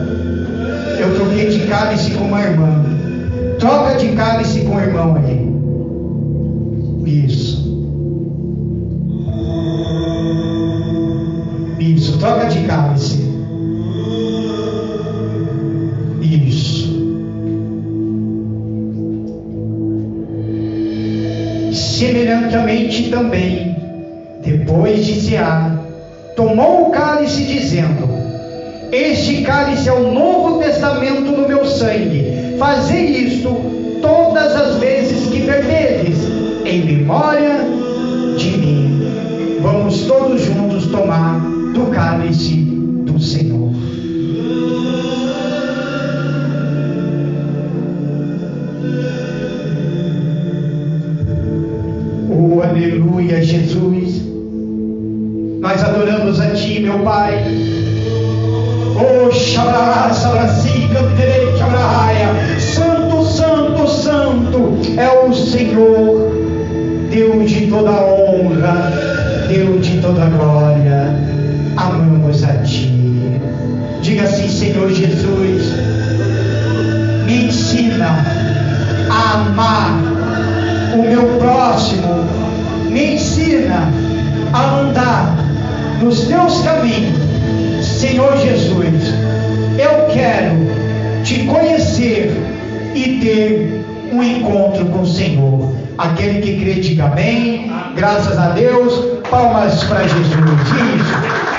Eu troquei de cálice com uma irmã. Troca de cálice com o irmão aí. Isso. Isso, troca de cálice. Isso. Semelhantemente também, depois de cear, tomou o cálice, dizendo: este cálice é o Novo Testamento no meu sangue. Fazei isto todas as vezes que beberdes, em memória de mim. Vamos todos juntos tomar do cálice do Senhor. Oh, aleluia, Jesus. Nós adoramos a Ti, meu Pai. Oh, Shabrahá, Sabraci, Canterei, Shabrahaya. Santo, Santo, Santo é o Senhor, Deus de toda honra, Deus de toda glória. Amamos a Ti. Diga assim: Senhor Jesus, me ensina a amar o meu próximo, me ensina a andar nos teus caminhos. Senhor Jesus, eu quero te conhecer e ter um encontro com o Senhor. Aquele que crê, diga amém. Graças a Deus. Palmas para Jesus. Isso.